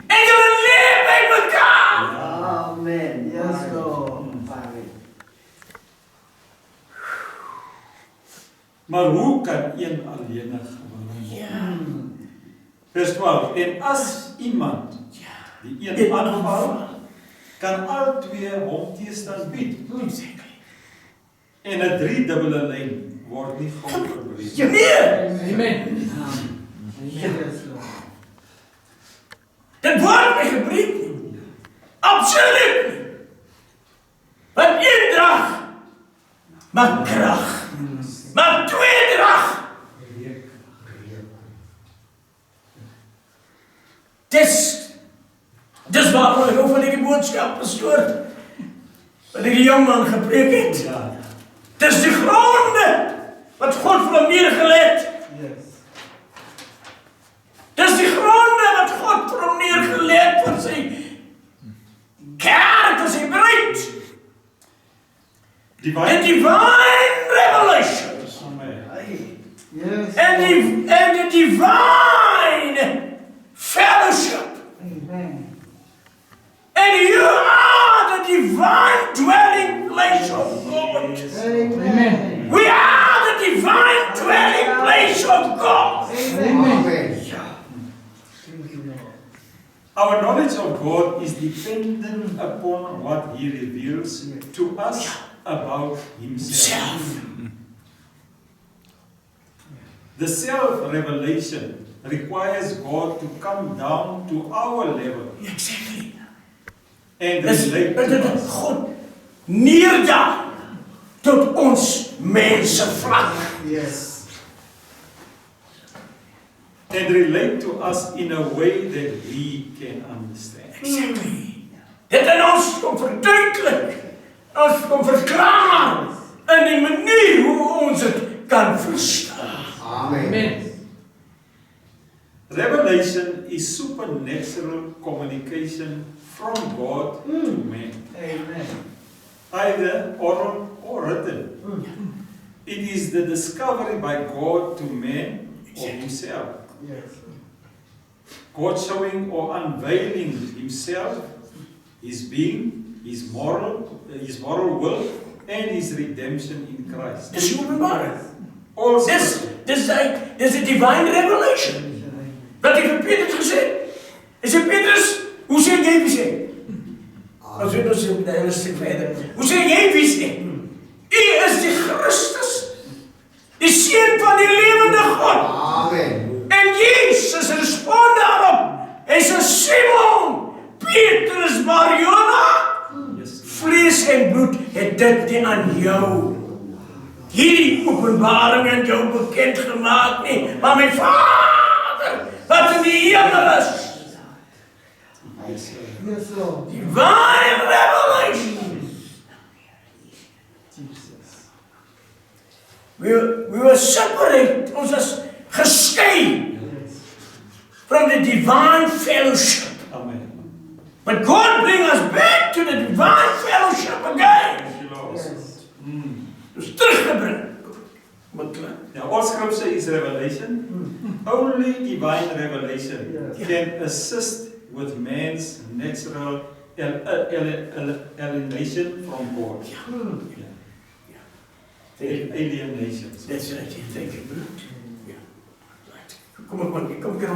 en jy lê by mekaar,
Amen.
Yes, Lord.
maar hoe kan een alleenig warm word?
ja,
Vers 12. En as iemand die een aanval, kan al twee hom teëstand bied. En 'n driedubbele lyn word nie gou verbreek.
nee,
Amen. Yes, Lord.
dit word nie gebreek nie. Absoluut nie. Want een drag maak krag. Maar twee drag. Dis waarom ek over die boodskap pastoor, wat ek die jongman gepreek het.
Ja.
Dis die gronde wat God vir hom neergelê het.
Yes.
Dis die gronde wat God vir hom neergelê het vir sy kerk, vir sy bruid.
Die
The divine revelation.
Yes.
And the divine fellowship.
Amen.
And you are the divine dwelling place of God.
Amen.
We are the divine dwelling place of God.
Amen. Thank you, Lord.
Our knowledge of God is dependent upon what He reveals to us about Himself.
Self.
The self-revelation requires God to come down to our level
Exactly.
and
Dis
relate to
dit
us.
God neerdaal tot ons mense vlak.
Yes.
And relate to us in a way that we can understand.
Exactly. Dit in ons kom verduidelik. Ons kom verklaar in die manier hoe ons dit kan verstaan.
Amen.
Amen.
Revelation is supernatural communication from God to man,
Amen.
either oral or written. It is the discovery by God to man of himself.
Yes.
God showing or unveiling himself, his being, his moral will, and his redemption in Christ.
Dis die openbaring.
All
Dis die divine revelation. Wat hy vir Petrus gesê het. Hy sê, Petrus, hoe sê jy wie sê? As jy nou sê, die hele stuk verder. Hoe sê jy wie sê? U is die Christus, die Seun van die lewende God.
Amen.
En Jesus respond daarop. Hy sê, Simon, Petrus, Barjona, vlees en bloed het dit nie aan jou hierdie openbaring aan jou bekend gemaak nie, maar my Vader wat in die hemel is.
Yes, Lord.
Divine revelation.
Jesus.
We were separate, ons is geskei from the divine fellowship.
Amen.
But God bring us back to the divine fellowship again.
Yes.
Dus teruggebring.
Now, all scripture is revelation. Only divine revelation can assist with man's natural alienation from God. Alienation.
That's right, thank you. Yeah. Right. Kom ek rond dit af. Kom ek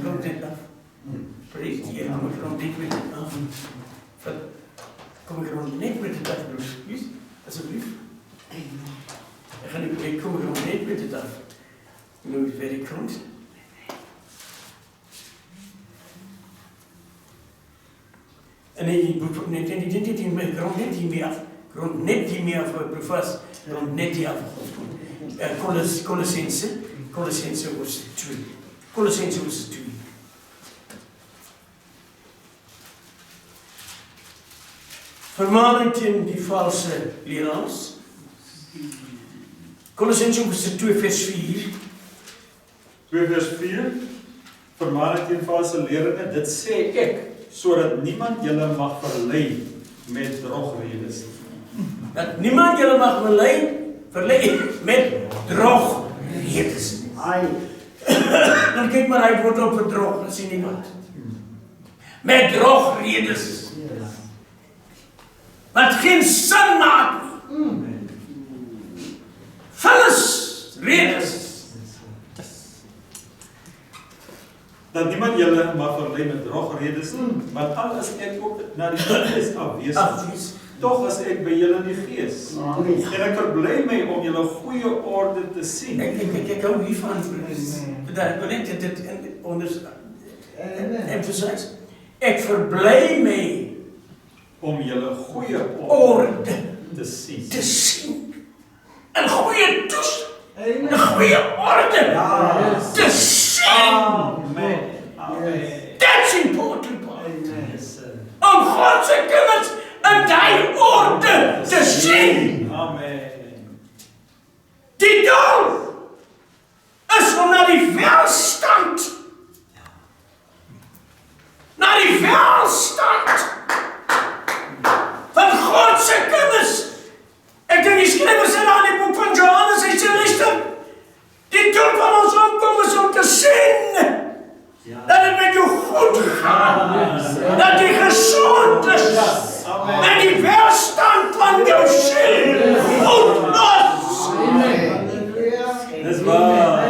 rond dit af. Praise the Lord. Kom ek rond dit af. Kom ek rond net met dit af, broers. Asseblief. Ek gaan nie kom ek rond net met dit af. Nou is very close. En hy moet net die met rond net hiermee af. Rond net hiermee af, profas. Rond net hier af. Kolossense hoofstuk 2. Kolossense hoofstuk 2. Vermaning teen die valse leraars. Kolossense hoofstuk 2 vers 4.
2 vers 4. Vermaning teen valse leringe, dit sê ek, sodat niemand julle mag verlei met drogredes.
Dat niemand julle mag verlei met drogredes. Dan kyk maar, hy word op verdrog, dat sien niemand. Met drogredes. Wat geen sin maak nie. Vullis redes.
Dat niemand julle mag verlei met drogredes, want al is ek ook na die gees afwesig, tog is ek by julle in die gees. En ek verbly my om julle goeie orde te sien.
Ek hou hiervan. Dat wil net dit emphasize. Ek verbly my
om julle goeie
orde
te sien.
In goeie toestand. In goeie orde. Te sien.
Amen.
That's important. Om God se kinders in die orde te sien.
Amen.
Die doel is om na die welstand van God se kinders. Ek dink die skrywer sê daar in die boek van Johannes, hy sê luister, die doel van ons omkom is om te sien dat het met jou goed gaan, dat jy gesond is, en die welstand van jou siel goed is.
Dis waar.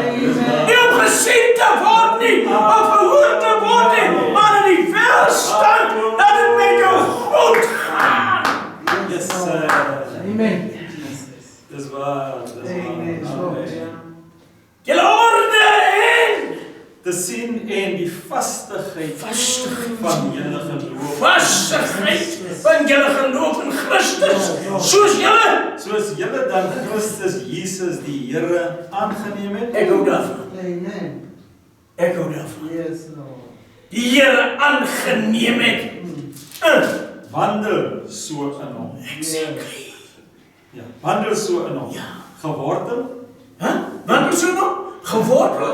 Nie om gesien te word nie, of gehoor te word nie, maar in die welstand dat het met jou goed gaan.
Yes,
Amen.
dis waar. Amen.
Julle orde en
Te sien en die vastigheid van julle geloof.
vastigheid van julle geloof in Christus, soos julle
dan Christus Jesus die Here aangeneem het.
Ek hou daarvan.
Amen.
Ek hou daarvan.
Yes, Lord.
Die Here aangeneem het.
Wandel so in hom.
Exactly.
Ja, wandel so in hom.
Ja.
Gewortel
Wat is nou? Gewortel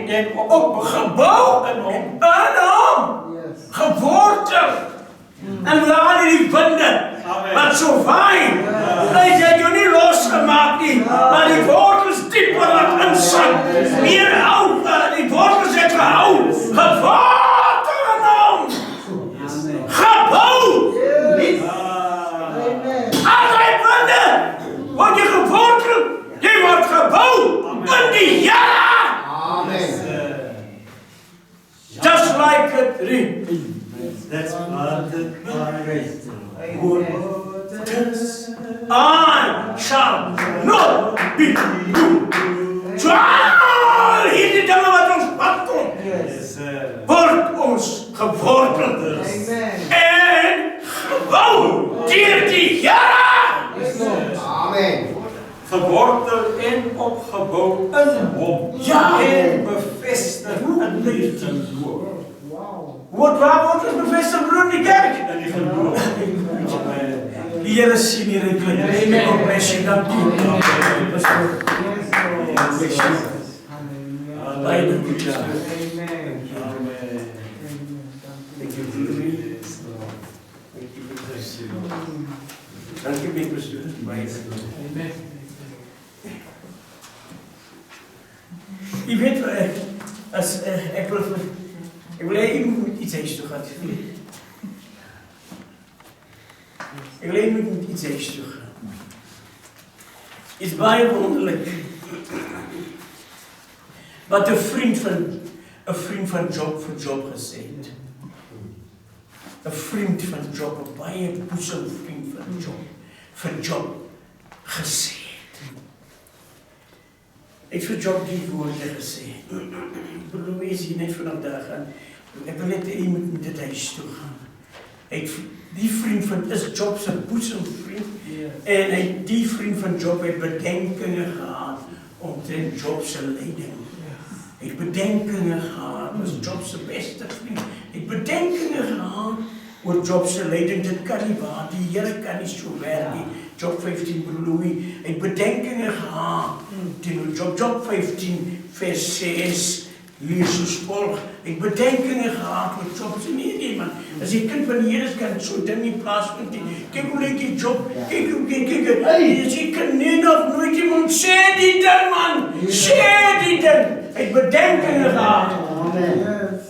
en opgebou
in hom.
in hom.
Yes.
Gewortel. En laat die winde
Amen.
wat so waai, dat jy jou nie los losgemaakt nie, maar die wortels dieper laat insak. Meer hou, die wortels het gehou. Gewortel in hom. Gebou. As hy winde, word jy gewortel. Jy word gebou in die Here.
Amen.
Just like a tree.
That's planted by
I shall not be moved. Terwyl hierdie dinge wat ons pad kom, word ons gewortel en gebou deur die Here.
Amen.
gewortel en opgebou in hom.
Ja.
En bevestig in die geloof.
Waar word ons bevestig, broer, in die kerk?
In die geloof.
Die Here sien hier en klink. God bless you. Dankie. Bless you.
Halleluja.
Dankie, my pastoor. Jy weet, as ek wil hê jy moet iets huis toe gaan. Ek wil hê jy moet iets huis toe gaan. Is baie wonderlik. Wat 'n vriend van Job vir Job gesê het. 'n vriend van Job, 'n baie boesemvriend van Job, vir Job gesê het. Ek het vir Job die woorde gesê. Broer Louis hier net vandag gaan. Ek wil net hê jy moet dit huis toe gaan. Die vriend van is Job se boesemvriend en die vriend van Job het bedenkinge gehad omtrent Job se lyding. Hy het bedenkinge gehad, was Job se beste vriend. Hy het bedenkinge gehad oor Job se lyding. Dit kan nie waar, die Here kan nie so werk nie. Job 15, broer Louis, hy het bedenkinge gehad teenoor Job. Job 15 vers 6 lees soos volg. Hy het bedenkinge gehad oor Job. Sê nee man, as die kind van die Here is, kan so ding nie plaasvind nie. Kyk hoe lyk die Job, kyk, as die kind nie nog nooit iemand sê die ding man, sê die ding. Hy het bedenkinge gehad.
Amen.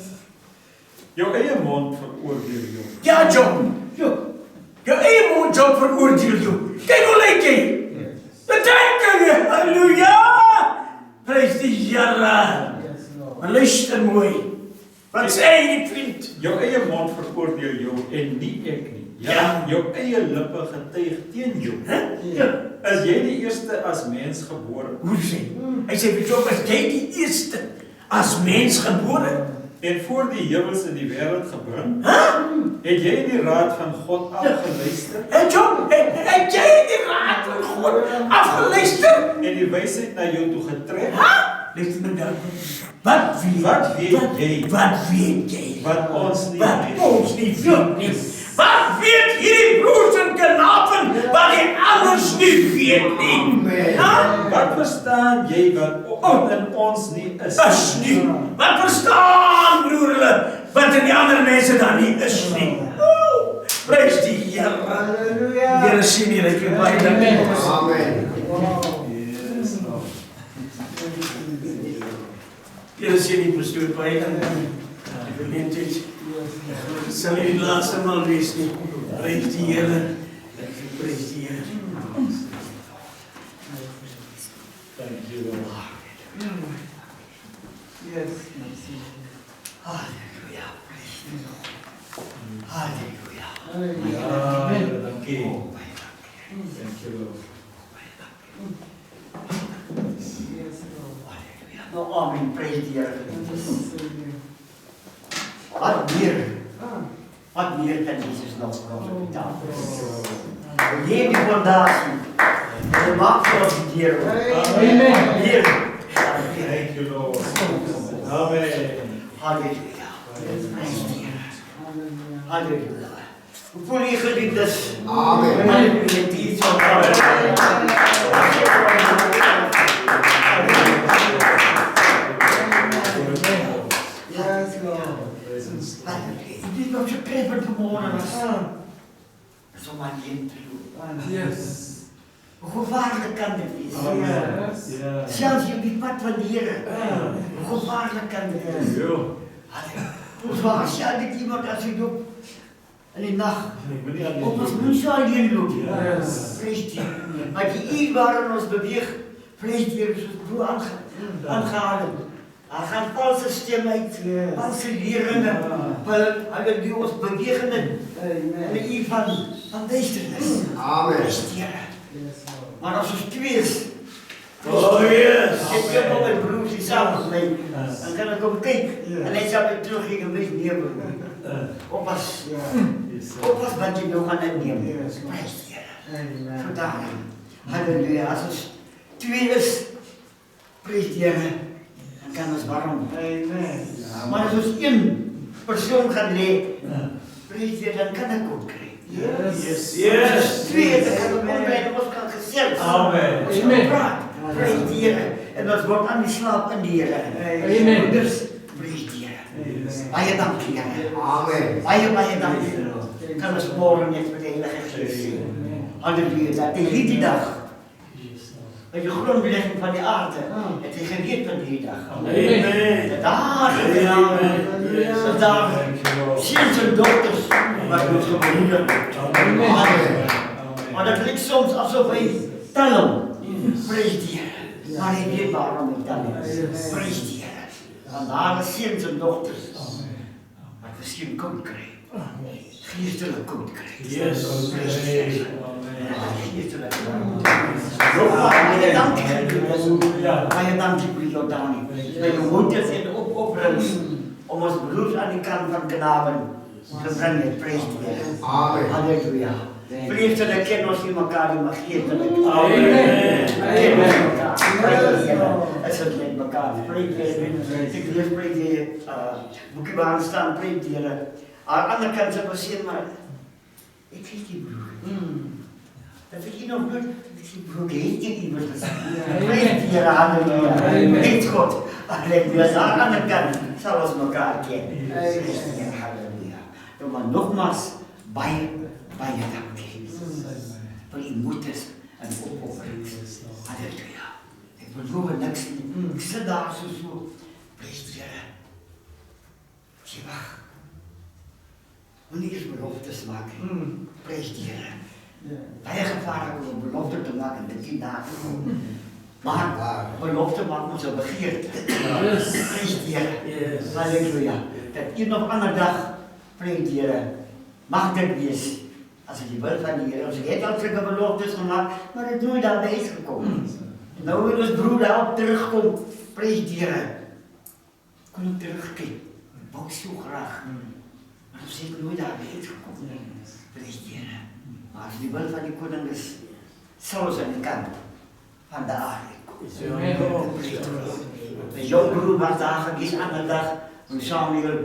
Jou eie mond veroordeel jou.
Ja, Job. Jou eie mond, Job, veroordeel jou. Kyk hoe lyk jy. Bedenkinge, halleluja. Prys die Here. Maar luister mooi. Wat sê die vriend?
Jou eie mond veroordeel jou en nie ek nie. Ja, jou eie lippe getuig teen jou.
Ja.
Is jy die eerste as mens gebore?
Hoe sê? Hy sê, Job, is jy die eerste as mens gebore?
En voor die hemels in die wêreld gebring? Het jy die raad van God afgeluister?
En Job, het jy die raad van God afgeluister?
En die wysheid na jou toe getrek?
Luister nou dan. Wat weet jy?
Wat ons nie
Wat
weet.
ons nie weet nie. Wat weet hierdie broers en knapen wat die anders nie weet nie?
Wat verstaan jy wat in ons nie is?
Is nie. Wat verstaan broer hulle wat in die ander mense dan nie is nie? Prys die Here.
Halleluja.
Here sien hier ek baie dankie.
Amen.
Here sien die pastoor baie dankie. Geleentheid. Sal die laaste maal wees nie. Prys die Here. Prys die Here.
Thank you, Lord.
Yes.
Halleluja. Halleluja.
Halleluja.
Dankie. Thank you, Lord.
Yes, Lord.
Halleluja. Nou, amen, prys die Here.
Savior.
Wat meer kan Jesus nog vir ons op die tafel? Hier die fondasie. Hy maak vir ons die Here.
Amen.
Hier.
Thank you, Lord. Amen.
Halleluja. Prys die Here. Halleluja. Hoe voel jy geliefdes?
Amen.
Halleluja, die is van
Yes, Lord.
Dit was je prevent vanmorgen was. Zo maar niet te doen.
Yes.
Hoe gevaarlijk kan dit wees?
Ja.
Zelfs op die pad van die Here. Hoe gevaarlijk kan dit wees? Hoe zwaar stel dit iemand als je doet in die nacht? Op ons moet zo alleen lopen. Vrees die. Maar die iets waarin ons beweegt, vrees die Here soos broer aangehaald. Hij gaat valse stem uit, valse leringen. Hulle die ons bewegen in die iets van duisternis.
Amen.
Vrees die Here. Maar als ons twee is,
Oh yes.
ik heb al mijn broers die samen met mij, dan kan ik hem kijken. En hij zou mij terug in een beetje nemen. Oppas. Oppas wat je nog aan het nemen. Prijs die Here. Vandaag. Halleluja. Als ons twee is, prijs die Here, dan kan ons warm. Maar als ons één persoon gaat leven, prijs die Here, dan kan ik ook krijgen.
Yes.
Twee, dan kan ik online ons kan gezegd.
Amen.
Als je praat, prijs die Here. En dat wordt aan die slaap in die Here.
Amen.
Dus, prijs die Here. Baie dankie, Here.
Amen.
Baie dankie. Kan ons morgen net met de Heilige Geest zien. Halleluja. Dat is die dag. Met de grondlegging van de aarde. Het is gereed van die dag.
Amen.
De dagen. De dagen. Ziens en dochters. Maar ons gebroederd wordt. Halleluja. Maar dat lijkt soms alsof wij tellen. Prijs die Heer. Maar ik weet waarom ik tellen. Prijs die Heer. Vandaar ziens en dochters. Maar misschien komt krijgen. Geestelijk komt krijgen.
Yes.
Geestelijk. Baie dankie Here. Baie dankie vir Jordani. Dat je moeders en opoffers om ons broers aan die kant van genade te brengen. Prijs die Heer.
Amen.
Halleluja. Vreeselijk kennen ons in elkaar in mijn geestelijk.
Amen.
Kennen ons elkaar. Prijs die Heer. Het is het met elkaar. Prijs die Heer. Ik lees prijs die Heer. Moet je waar staan, prijs die Heer. Aan de andere kant zou ik zeggen, maar ik weet die broer. Dat weet je nog niet. Die broer heeft je niet meer gezegd. Prijs die Heer. Halleluja. Weet God. Halleluja. Aan de andere kant zal ons elkaar kennen. Prijs die Heer. Halleluja. Maar nogmaals, baie dankie. Voor die moeders en opofferings. Halleluja. Ik beloof niks. Ik zit daar zo. Prijs die Heer. Je wacht. Wanneer beloftes maken, prijs die Heer. Baie gevaarlijk om belofte te maken in de 10 dagen. Maar belofte maakt ons een begeerte. Prijs die Heer. Halleluja. Dat een of andere dag, prijs die Heer, mag dit wees. Als je wil van die Heer. Als je al zulke beloftes gemaakt, maar het nooit daarbij is gekomen. En nou wil ons broer daarop terugkomen. Prijs die Heer. Kon hem terugkijken. Ik wou zo graag. Maar dat is zeker nooit daarbij uitgekomen. Prijs die Heer. Maar als die wil van die koning is, zal ze aan de kant van de aarde komen. Met jouw broer was daar geweest aan de dag, toen Samuel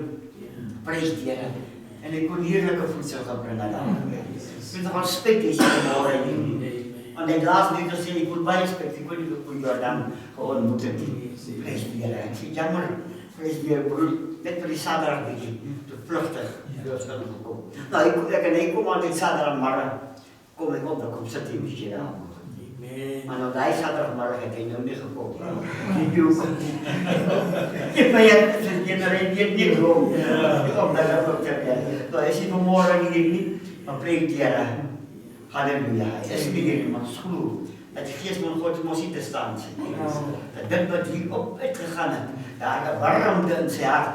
prijs die Heer. En ik kon heerlijke voedsel gebruiken. Ik vind het wel spek is vanmorgen. Want in de laatste week gezien, ik kon bij spek, ik kon niet op Jordaan ontmoeten. Prijs die Heer. Ik vind het jammer, prijs die Heer broer, net voor die zaterdag te vluchtig. Nou, ik kom altijd zaterdagmorgen, kom ik op, dan komt ze een beetje aan. Maar nou, hij zaterdagmorgen heeft hij nog niet gekomen. Die doe ik. Maar je reageert niet gewoon. Omdat dat ook te werden. Nou, is hij vanmorgen hier niet, maar preekt die Heer. Halleluja. Hij is niet in mijn school. Dat de geest van God moest niet te staan zijn. Dat dit wat hier op uitgegaan is. Ja, de warmte in zijn hart.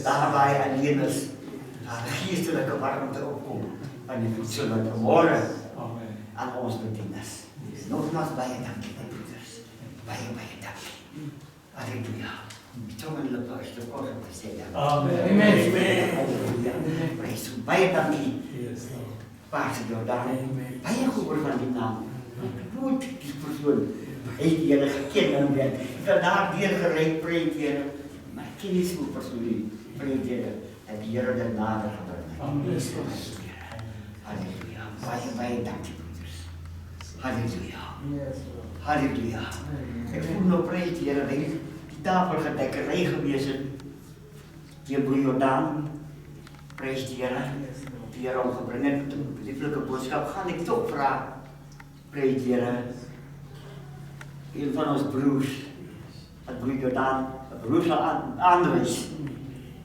Daar waar hij alleen is. Daar de geestelijke warmte opkomt. En die voedsel met morgen aan ons bedienis. Nogmaals, baie dankie, mijn broeders. Baie dankie. Halleluja. Tongen lippen is de korte te zeggen.
Amen.
Halleluja. Prijs u. Baie dankie. Paarse Jordaan. Baie gehoor van die naam. Goed, die persoon. Heeft die Heer gekend en werd. Vandaag weer gereed, preekt Heer. Maar ik ken niet zo'n persoon. Preekt Heer. En die Heer dat nader gebracht. Halleluja. Baie dankie, broeders. Halleluja. Halleluja. Ik voel nog preekt Heer. Die tafel gedekkerij geweest. Die broer Jordaan. Prijs die Heer. Die Heer omgebrengt met de lieflijke boodschap. Ga ik toch vragen. Pray, Here, een van ons broers, wat broer Jordaan, een broer sal aanwys,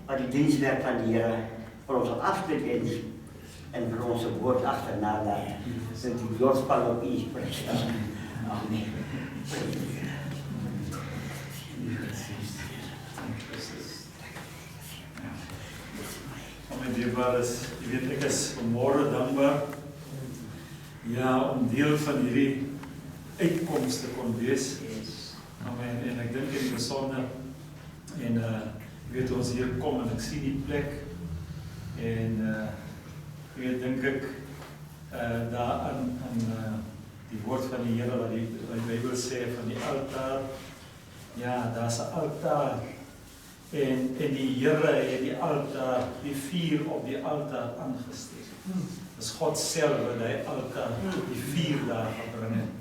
wat die dienswerk van die Here vir ons sal afspreek en vir ons woord agterna laat. So die woordspel op u prys. Amen.
Amen, dierbares, jy weet ek is vanmôre dankbaar, ja, om deel van hierdie uitkoms te kon wees. Amen, en ek dink in die besonder, en jy weet ons hier kom en ek sien die plek, en jy weet, dink ek daar aan die woord van die Here wat die Bybel sê van die altaar, ja, daar is 'n altaar, en die Here het die altaar, die vuur op die altaar aangesteek. Dis God self wat hy altaar, die vuur daar gebring het.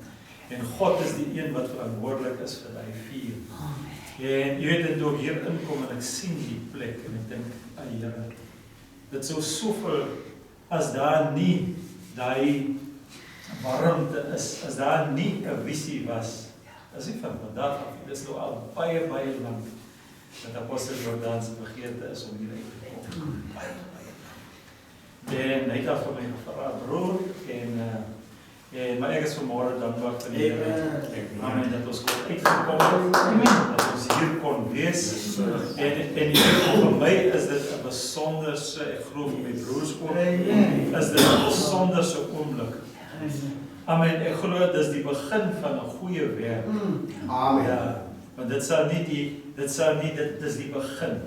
En God is die een wat verantwoordelik is vir die vuur. En jy weet dit ook hier inkom en ek sien die plek en ek dink, Here, dit sou soveel, as daar nie die warmte is, as daar nie 'n visie was, is nie van vandag af, dit is nou al baie lang, dat Apostel Jordaan se begeerte is om hier uit te kom. Baie. En hy het al vir my gevra, broer, maar ek is vanmôre dankbaar vir die Here. Amen, dat ons kon uitgekom het, dat ons hier kon wees. En vir my is dit 'n besonderse, ek glo vir my broers ook, is dit 'n besonderse oomblik. Amen, ek glo dit is die begin van 'n goeie werk.
Amen.
Ja, want dit is die begin.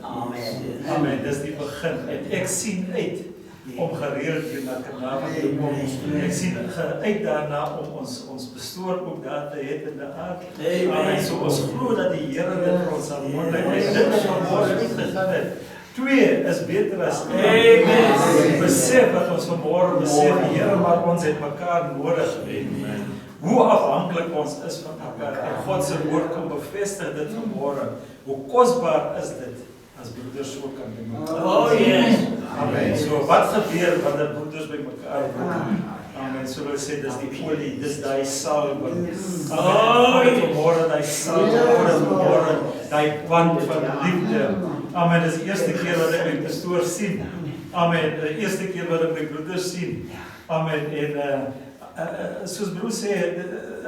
Amen, dis die begin. En ek sien uit om gereeld hier na Kanaal te kom. Ek sien uit daarna om ons pastoor ook daar te hê in die aard. Amen, so ons glo dat die Here dit vir ons sal moontlik maak. Dit is vanmôre uitgegaan het. 2 is beter as 1. Amen. Besef wat ons vanmôre besef, die Here maak ons het mekaar nodig. Hoe afhanklik ons is van mekaar. En God se woord kom bevestig dit vanmôre. Hoe kosbaar is dit as broeders so kan by mekaar.
Oh yes.
Amen. So wat gebeur wanneer broeders by mekaar kom? Amen. So wil sê dis die olie, dis daai salwing. Amen. Vanmôre daai salwing, vanmôre daai band van liefde. Amen. Dis die eerste keer wat ek my pastoor sien. Amen. Die eerste keer wat ek my broeders sien. Amen. En soos broer sê,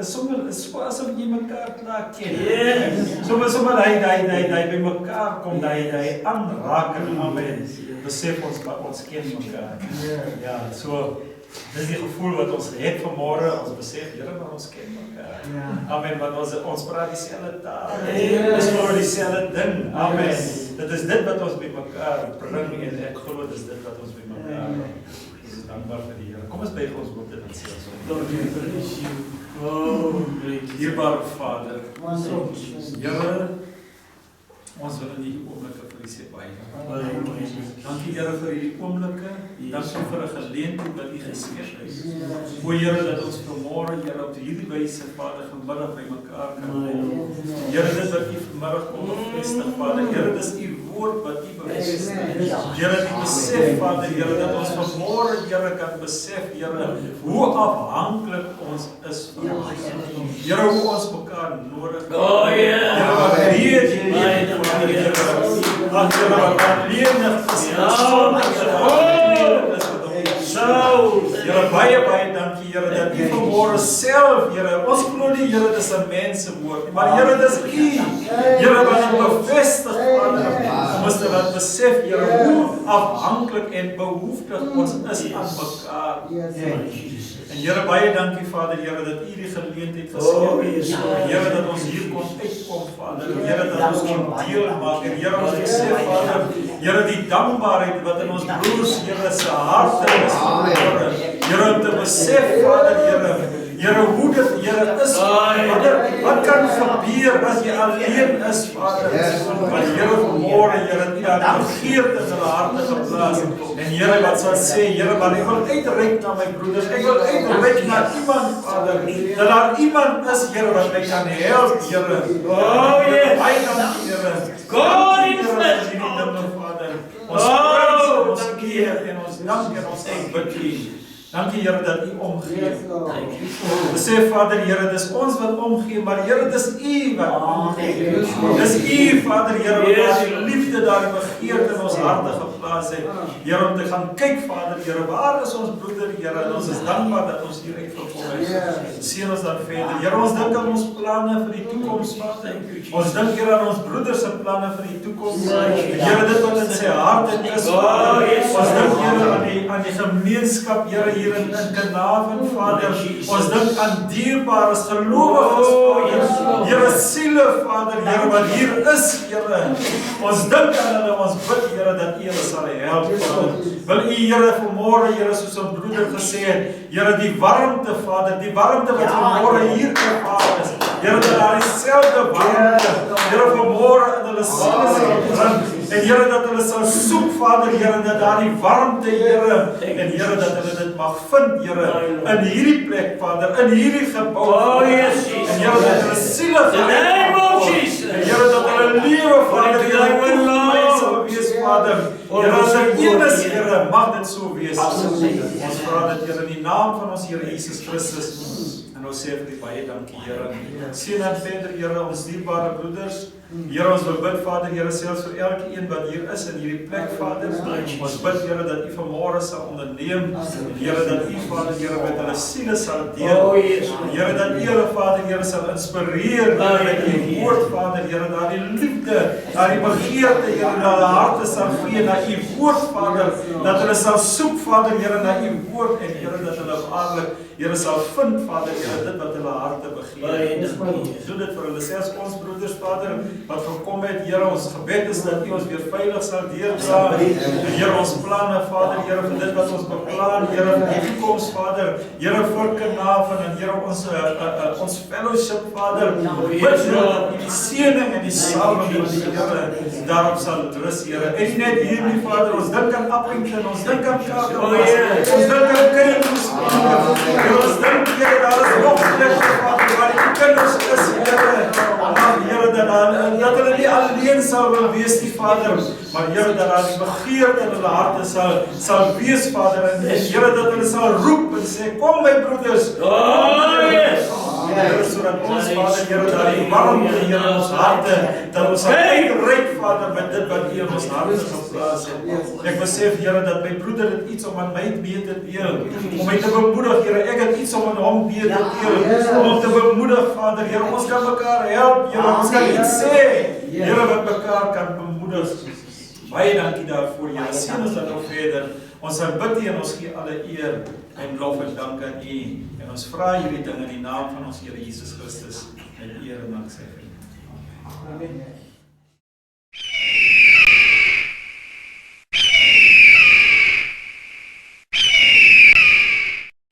sommer asof jy mekaar klaar ken. Sommer hy by mekaar kom, hy aanraking. Amen. Besef ons ken mekaar. Ja, so dis die gevoel wat ons het vanmôre, ons besef, Here, maar ons ken mekaar. Amen, want ons praat dieselfde taal. Ons glo dieselfde ding. Amen. Dit is dit wat ons by mekaar bring en ek glo dit is dit wat ons by mekaar bring. Ons is dankbaar vir die Here. Kom ons buig ons hoofde en sê ons. Dierbare Vader, Here, ons wil in die oomblikke vir U sê baie. Dankie Here vir hierdie oomblikke. Dankie vir 'n geleentheid wat U geskep het. O Here, dat ons vanmôre, Here, op hierdie wyse, Vader, vanmiddag by mekaar kan kom. Here, dit wat U vanmiddag kom bevestig, Vader. Here, dis U woord wat U bevestig. Here, die besef, Vader, Here, dat ons vanmôre, Here, kan besef, Here, hoe afhanklik ons is van U. Here, hoe ons mekaar nodig het.
Oh yeah.
Here, wat leer jy Here, wat leer Here, baie dankie, Here, dat U vanmôre self, Here, ons glo nie, Here, dis 'n mens se woord, maar Here, dis U, Here, wat U bevestig, Vader. Ons moet wat besef, Here, hoe afhanklik en behoeftig ons is aan mekaar. En Here, baie dankie, Vader, Here, dat U die geleentheid geskep het. Here, dat ons hier kon uitkom, Vader. Here, dat ons kon deel maak. En Here, ons besef, Vader, Here, die dankbaarheid wat in ons broers, Here, se harte is, Vader. Here, om te besef, Vader, Here, hoe dit, Here, is, Vader, wat kan gebeur as jy alleen is, Vader? Want Here, vanmôre, Here, U daar begeerte in hulle harte geplaas. En Here, wat sal sê, Here, maar ek wil uitreik na my broeders, ek wil uitreik na iemand, Vader, dat daar iemand is, Here, wat my kan help, Here. Oh, yes. Baie dankie, Here.
God in flesh,
Vader. Ons prys en ons eer en ons dank en ons aanbid U. Dankie Here dat U omgee.
Yes, Lord.
Ons sê Vader Here, dis ons wat omgee, maar Here, dis U wat omgee. Dis U Vader Here wat daardie liefde, daardie begeerte in ons harte geplaas het. Here, om te gaan kyk Vader Here, waar is ons broeder Here, en ons is dankbaar dat ons hier uitgekom is. Seën ons dan verder. Here, ons dink aan ons planne vir die toekoms Vader. Ons dink Here aan ons broeders se planne vir die toekoms. Here, dit wat in sy hart is Vader. Ons dink Here aan die gemeenskap Here hier in Kanaven Vader. Ons dink aan dierbares gelowiges Vader. Here siele Vader, Here wat hier is Here. Ons dink aan hulle, ons bid Here dat U hulle sal help Vader. Wil U Here vanmôre Here soos ons broeder gesê het, Here die warmte Vader, die warmte wat vanmôre hier ervaar is. Here dat daar dieselfde warmte Here vanmôre in hulle siele sal bring. En Here dat hulle sal soek Vader Here, dat daar die warmte Here, en Here dat hulle dit mag vind Here in hierdie plek Vader, in hierdie gebou. En Here dat hulle siele en Here dat hulle lewe Vader Here sal wees Vader. Here as ek een is Here, mag dit so wees. Ons vra dit Here in die naam van ons Here Jesus Christus. En ons sê vir die baie dankie Here. Seën dan verder Here ons dierbare broeders. Here ons wil bid Vader Here selfs vir elke een wat hier is in hierdie plek Vader. Ons bid Here dat U vanmôre sal onderneem. Here dat U Vader Here met hulle siele sal deel. Here dat U hulle Vader Here sal inspireer met U woord Vader Here, dat die liefde, dat die begeerte Here na hulle harte sal vee na U woord Vader, dat hulle sal soek Vader Here na U woord en Here dat hulle waarlik Here sal vind Vader Here dit wat hulle harte begeer. Doen dit vir hulle selfs ons broeders Vader wat gekom het Here, ons gebed is dat U ons weer veilig sal deurdra. En Here ons planne Vader Here vir dit wat ons beplan Here vir die toekoms Vader, Here vir Kanaven en Here ons fellowship Vader. Bid Here dat die seëning en die salwing van die Here daarop sal rus Here. En net hier nie Vader, ons dink aan Appington, ons dink aan Kaapstad, ons dink aan kinders Vader. Ons dink Here daar is nog plekke Vader waar die kinders is Here. Here dat hulle nie alleen sal wil wees die Vader, maar Here dat daar die begeerte in hulle harte sal wees Vader, en Here dat hulle sal roep en sê kom my broeders. Here sodat ons Vader Here dat die warmte Here in ons harte, dat ons sal uitreik Vader met dit wat U in ons harte geplaas het. Ek besef Here dat my broeder het iets om aan my mee te deel, om my te bemoedig Here, ek het iets om aan hom mee te deel, om hom te bemoedig Vader Here, ons kan mekaar help Here, ons kan iets sê Here wat mekaar kan bemoedig. Baie dankie daarvoor Here, seën ons dat nog verder. Ons sal bid en ons gee alle eer en lof en dank aan U. En ons vra hierdie ding in die naam van ons Here Jesus Christus, in eer en danksegging.
Amen.